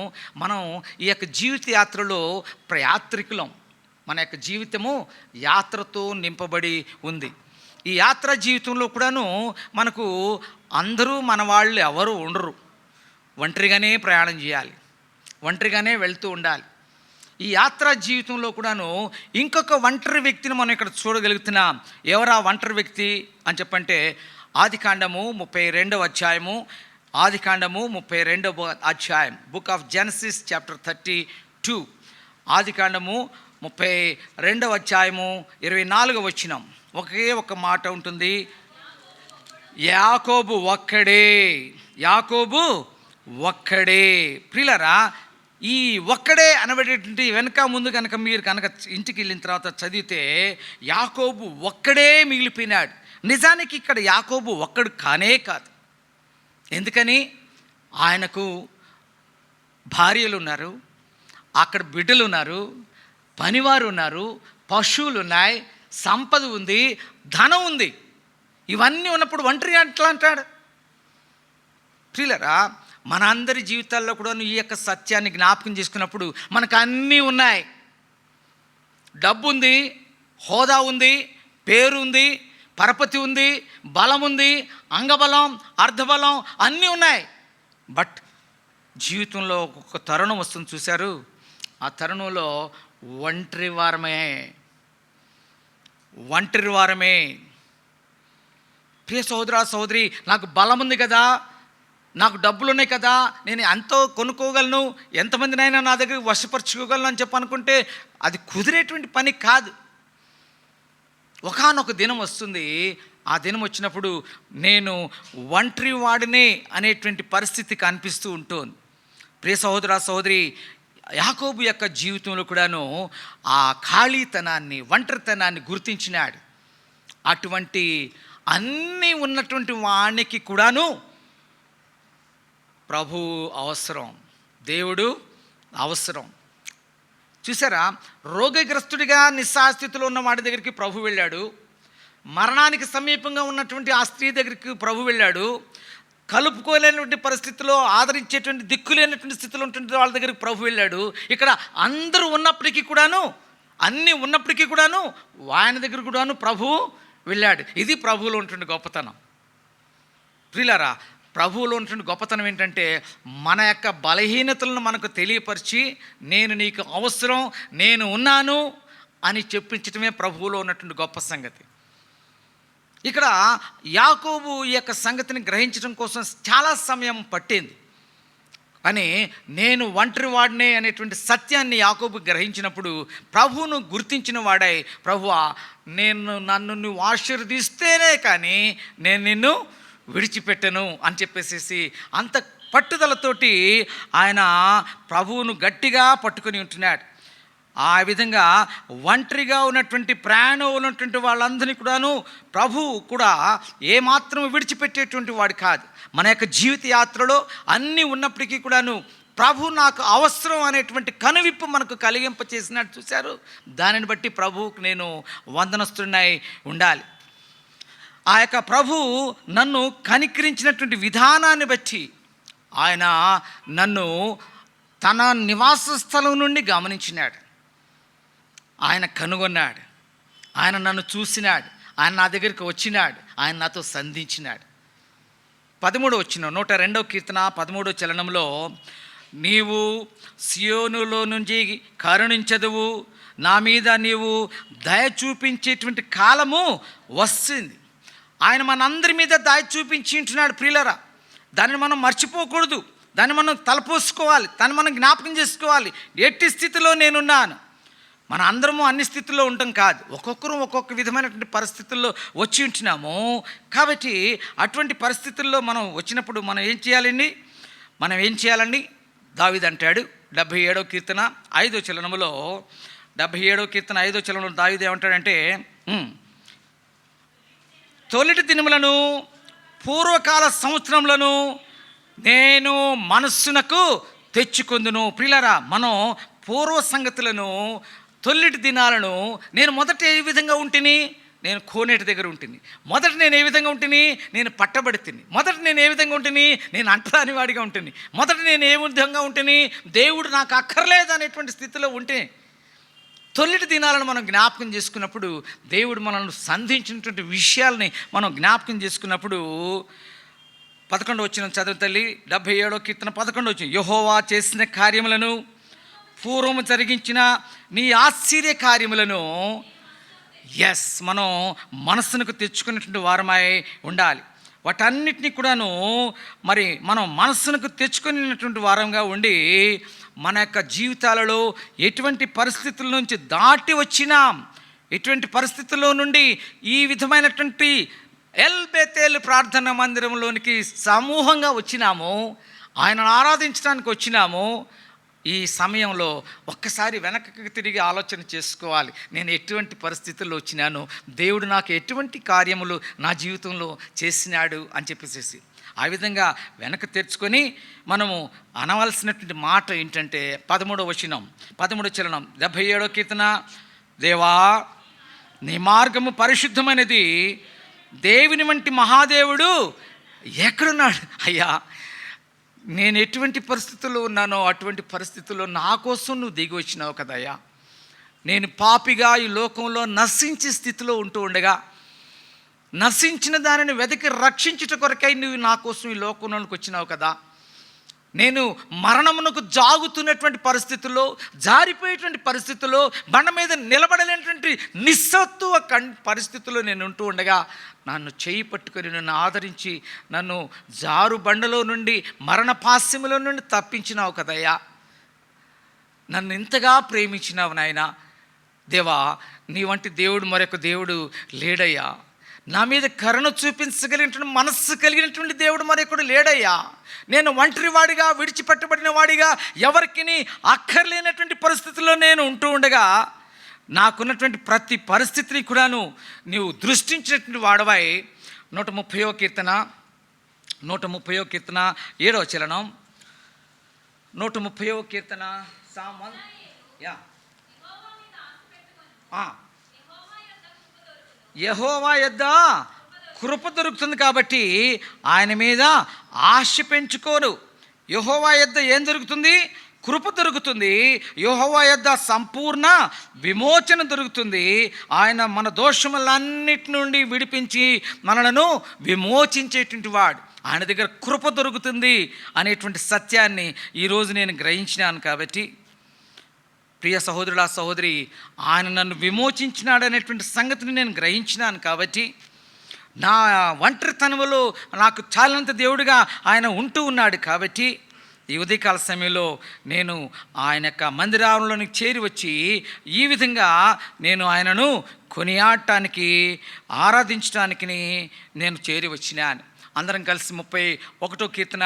మనం ఈ యొక్క జీవిత యాత్రలో ప్రయాత్రికులం. మన యొక్క జీవితము యాత్రతో నింపబడి ఉంది. ఈ యాత్ర జీవితంలో కూడాను మనకు అందరూ మన వాళ్ళు ఎవరు ఉండరు. ఒంటరిగానే ప్రయాణం చేయాలి, ఒంటరిగానే వెళ్తూ ఉండాలి. ఈ యాత్రా జీవితంలో కూడాను ఇంకొక ఒంటరి వ్యక్తిని మనం ఇక్కడ చూడగలుగుతున్నాం. ఎవరా ఒంటరి వ్యక్తి అని చెప్పంటే ఆదికాండము 32వ అధ్యాయము, ఆదికాండము 32వ అధ్యాయం, బుక్ ఆఫ్ జెనసిస్ చాప్టర్ 32, ఆదికాండము 32వ అధ్యాయము 24వ వచనం. ఒకే ఒక మాట ఉంటుంది, యాకోబు ఒక్కడే, యాకోబు ఒక్కడే. ప్రియులారా, ఈ ఒక్కడే అనబడేటువంటి వెనక ముందు కనుక మీరు కనుక ఇంటికి వెళ్ళిన తర్వాత చదివితే యాకోబు ఒక్కడే మిగిలిపోయినాడు. నిజానికి ఇక్కడ యాకోబు ఒక్కడు కానే కాదు. ఎందుకని? ఆయనకు భార్యలు ఉన్నారు, అక్కడ బిడ్డలు ఉన్నారు, పనివారు ఉన్నారు, పశువులు ఉన్నాయి, సంపద ఉంది, ధనం ఉంది. ఇవన్నీ ఉన్నప్పుడు ఒంటరి ఎట్లా అంటాడు? ప్రియులారా, మన అందరి జీవితాల్లో కూడా ఈ యొక్క సత్యాన్ని జ్ఞాపకం చేసుకున్నప్పుడు మనకు అన్నీ ఉన్నాయి. డబ్బు ఉంది, హోదా ఉంది, పేరు ఉంది, పరపతి ఉంది, బలం ఉంది, అంగబలం, అర్ధబలం అన్నీ ఉన్నాయి. బట్ జీవితంలో ఒక్కొక్క తరుణం వస్తుంది చూశారు, ఆ తరుణంలో ఒంటరి వారమే. ప్రియ సహోదరా సహోదరి, నాకు బలం ఉంది కదా, నాకు డబ్బులు ఉన్నాయి కదా, నేను ఎంతో కొనుక్కోగలను, ఎంతమందినైనా నా దగ్గర వశపరచుకోగలను అని చెప్పి అనుకుంటే అది కుదిరేటువంటి పని కాదు. ఒకానొక దినం వస్తుంది, ఆ దినం వచ్చినప్పుడు నేను ఒంటరి వాడినే అనేటువంటి పరిస్థితి కనిపిస్తూ ఉంటుంది. ప్రియ సహోదరా సహోదరి, యాకోబు యొక్క జీవితంలో కూడాను ఆ ఖాళీతనాన్ని, ఒంటరితనాన్ని గుర్తించినాడు. అటువంటి అన్నీ ఉన్నటువంటి వానికి కూడాను ప్రభు అవసరం, దేవుడు అవసరం. చూసారా, రోగగ్రస్తుడిగా నిస్సాస్థితిలో ఉన్న వాడి దగ్గరికి ప్రభు వెళ్ళాడు, మరణానికి సమీపంగా ఉన్నటువంటి ఆ స్త్రీ దగ్గరికి ప్రభు వెళ్ళాడు, కలుపుకోలేనటువంటి పరిస్థితిలో ఆదరించేటువంటి దిక్కులేనటువంటి స్థితిలో ఉంటుంది వాళ్ళ దగ్గరికి ప్రభు వెళ్ళాడు. ఇక్కడ అందరూ ఉన్నప్పటికీ కూడాను, అన్నీ ఉన్నప్పటికీ కూడాను ఆయన దగ్గర కూడాను ప్రభు వెళ్ళాడు. ఇది ప్రభువులో ఉంటుండే గొప్పతనం. ప్రియులారా, ప్రభువులో ఉంటున్న గొప్పతనం ఏంటంటే మన యొక్క బలహీనతలను మనకు తెలియపరిచి నేను నీకు అవసరం, నేను ఉన్నాను అని చెప్పించటమే ప్రభువులో ఉన్నటువంటి గొప్ప సంగతి. ఇక్కడ యాకోబు ఈ యొక్క సంగతిని గ్రహించడం కోసం చాలా సమయం పట్టింది. కానీ నేను ఒంటరి వాడినే అనేటువంటి సత్యాన్ని యాకోబు గ్రహించినప్పుడు ప్రభువును గుర్తించిన వాడై, ప్రభువా నన్ను నువ్వు ఆశీర్వదిస్తేనే కానీ నేను నిన్ను విడిచిపెట్టను అని చెప్పేసి అంత పట్టుదలతోటి ఆయన ప్రభువును గట్టిగా పట్టుకొని ఉంటున్నాడు. ఆ విధంగా ఒంటరిగా ఉన్నటువంటి ప్రయాణం ఉన్నటువంటి వాళ్ళందరినీ కూడాను ప్రభు కూడా ఏమాత్రం విడిచిపెట్టేటువంటి వాడు కాదు. మన యొక్క జీవిత యాత్రలో అన్నీ ఉన్నప్పటికీ కూడాను ప్రభు నాకు అవసరం అనేటువంటి కనువిప్పు మనకు కలిగింప చేసినట్టు చూశారు. దానిని బట్టి ప్రభువుకు నేను వందనస్తున్నై ఉండాలి. ఆ యొక్క ప్రభు నన్ను కనికరించినటువంటి విధానాన్ని బట్టి ఆయన నన్ను తన నివాస స్థలం నుండి గమనించినాడు, ఆయన కనుగొన్నాడు, ఆయన నన్ను చూసినాడు, ఆయన నా దగ్గరికి వచ్చినాడు, ఆయన నాతో సంధించినాడు. 13వ వచనం 102వ కీర్తన 13వ చరణంలో, నీవు సియోనులో నుంచి కరుణించదువు, నా మీద నీవు దయ చూపించేటువంటి కాలము వస్తుంది. ఆయన మనందరి మీద దయ చూపించి ఉంటున్నాడు. ప్రియులరా, దాన్ని మనం మర్చిపోకూడదు, దాన్ని మనం తలపోసుకోవాలి, దాన్ని మనం జ్ఞాపకం చేసుకోవాలి. ఎట్టి స్థితిలో నేనున్నాను. మన అందరము అన్ని స్థితుల్లో ఉండటం కాదు, ఒక్కొక్కరు ఒక్కొక్క విధమైనటువంటి పరిస్థితుల్లో వచ్చి ఉంటున్నాము. కాబట్టి అటువంటి పరిస్థితుల్లో మనం వచ్చినప్పుడు మనం ఏం చేయాలండి? దావీదు అంటాడు 77వ కీర్తన 5వ చరణంలో, 77వ కీర్తన 5వ చరణంలో దావీదు ఏమంటాడంటే, తొలిటి దినములను పూర్వకాల సంవత్సరములను నేను మనస్సునకు తెచ్చుకొందును. ప్రియులారా, మనం పూర్వ సంగతులను, తొలిటి దినాలను నేను మొదట ఏ విధంగా ఉంటిని? నేను కోనేటి దగ్గర ఉంటిని. మొదట నేను ఏ విధంగా ఉంటిని? నేను పట్టబడి తిని. మొదట నేను ఏ విధంగా ఉంటిని? నేను అంటరాని వాడిగా ఉంటిని. మొదట నేను ఏ విధంగా ఉంటిని? దేవుడు నాకు అక్కర్లేదు అనేటువంటి స్థితిలో ఉంటే, తొలిటి దినాలను మనం జ్ఞాపకం చేసుకున్నప్పుడు, దేవుడు మనల్ని సంధించినటువంటి విషయాల్ని మనం జ్ఞాపకం చేసుకున్నప్పుడు, 11వ వచనం చదువు తల్లి, 77వ కీర్తన 11వ వచనం, యెహోవా చేసిన కార్యములను పూర్వము జరిగించిన నీ ఆశ్చర్య కార్యములను మనం మనస్సునకు తెచ్చుకున్నటువంటి వారమై ఉండాలి. వాటన్నిటినీ కూడాను మరి మనం మనస్సునకు తెచ్చుకునేటువంటి వారంగా ఉండి మన యొక్క జీవితాలలో ఎటువంటి పరిస్థితుల నుంచి దాటి వచ్చినాం, ఎటువంటి పరిస్థితుల్లో నుండి ఈ విధమైనటువంటి ఎల్ బేతేల్ ప్రార్థన మందిరంలోనికి సమూహంగా వచ్చినాము, ఆయనను ఆరాధించడానికి వచ్చినాము. ఈ సమయంలో ఒక్కసారి వెనక్కి తిరిగి ఆలోచన చేసుకోవాలి. నేను ఎటువంటి పరిస్థితుల్లో వచ్చినాను, దేవుడు నాకు ఎటువంటి కార్యములు నా జీవితంలో చేసినాడు అని చెప్పేసి ఆ విధంగా వెనక్కి తెచ్చుకొని మనము అనవలసినటువంటి మాట ఏంటంటే 13వ చరణం 77వ కీర్తన, దేవా నీ మార్గము పరిశుద్ధమైనది, దేవుని వంటి మహాదేవుడు ఎక్కడున్నాడు? అయ్యా, నేను ఎటువంటి పరిస్థితుల్లో ఉన్నానో అటువంటి పరిస్థితుల్లో నా కోసం నువ్వు దిగి వచ్చినావు కదయ్యా. నేను పాపిగా ఈ లోకంలో నశించే స్థితిలో ఉంటూ ఉండగా, నశించిన దానిని వెతికి రక్షించుట కొరకై నువ్వు నా కోసం ఈ లోకంలోకి వచ్చినావు కదా. నేను మరణమునకు జాగుతున్నటువంటి పరిస్థితుల్లో, జారిపోయేటువంటి పరిస్థితుల్లో, బండ మీద నిలబడలేనటువంటి నిస్సత్తువ పరిస్థితుల్లో నేను ఉంటూ ఉండగా నన్ను చేయి పట్టుకొని నన్ను ఆదరించి నన్ను జారు బండలో నుండి, మరణ పాస్యములో నుండి తప్పించినావు కదయ్యా. నన్ను ఇంతగా ప్రేమించినావు నాయనా. దేవా, నీ వంటి దేవుడు మరొక దేవుడు లేడయ్యా. నా మీద కరుణ చూపించగలిగినటువంటి మనస్సు కలిగినటువంటి దేవుడు మరొకడు లేడయ్యా. నేను ఒంటరివాడిగా, విడిచిపెట్టబడిన వాడిగా, ఎవరికి అక్కర్లేనటువంటి పరిస్థితుల్లో నేను ఉంటూ ఉండగా నాకున్నటువంటి ప్రతి పరిస్థితిని కూడాను నీవు దృష్టించినటువంటి వాడవై 130వ కీర్తన 7వ చరణం 130వ కీర్తన యెహోవా యొద్ద కృప దొరుకుతుంది కాబట్టి ఆయన మీద ఆశ పెంచుకోను. యెహోవా యొద్ద ఏం దొరుకుతుంది? కృప దొరుకుతుంది. యెహోవా యొద్ద సంపూర్ణ విమోచన దొరుకుతుంది. ఆయన మన దోషములన్నిటి నుండి విడిపించి మనలను విమోచించేటువంటి వాడు. ఆయన దగ్గర కృప దొరుకుతుంది అనేటువంటి సత్యాన్ని ఈరోజు నేను గ్రహించినాను. కాబట్టి ప్రియ సహోదరుడా, సహోదరి, ఆయన నన్ను విమోచించినాడు అనేటువంటి సంగతిని నేను గ్రహించినాను. కాబట్టి నా ఒంటరితనంలో నాకు చాలినంత దేవుడిగా ఆయన ఉంటూ ఉన్నాడు. కాబట్టి ఈ ఉదయకాల సమయంలో నేను ఆయన యొక్క మందిరంలోనికి చేరి వచ్చి ఈ విధంగా నేను ఆయనను కొనియాడటానికి, ఆరాధించడానికి నేను చేరి వచ్చినాను. అందరం కలిసి 31వ కీర్తన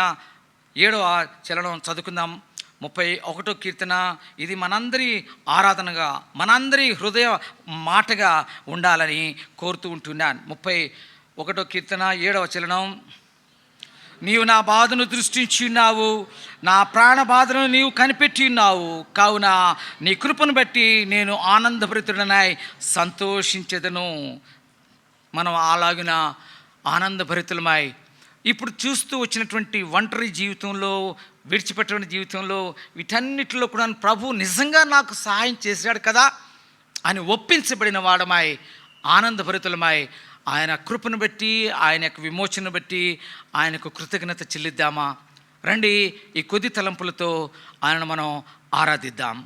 7వ చరణం చదువుకుందాం. 31వ కీర్తన ఇది మనందరి ఆరాధనగా, మనందరి హృదయ మాటగా ఉండాలని కోరుతూ ఉంటున్నాను. 31వ కీర్తన 7వ చరణం. నీవు నా బాధను దృష్టించి ఉన్నావు, నా ప్రాణ బాధను నీవు కనిపెట్టి ఉన్నావు, కావున నీ కృపను బట్టి నేను ఆనందభరితుడనై సంతోషించెదను. మనం అలాగిన ఆనందభరితులమై ఇప్పుడు చూస్తూ వచ్చినటువంటి ఒంటరి జీవితంలో, విడిచిపెట్టిన జీవితంలో, వీటన్నిటిలో కూడా ప్రభు నిజంగా నాకు సహాయం చేశాడు కదా అని ఒప్పించబడిన వాడమై, ఆనందభరితులమై ఆయన కృపను బట్టి, ఆయన యొక్క విమోచనను బట్టి ఆయనకు కృతజ్ఞత చెల్లిద్దామా? రండి, ఈ కొద్ది తలంపులతో ఆయనను మనం ఆరాధిద్దాం.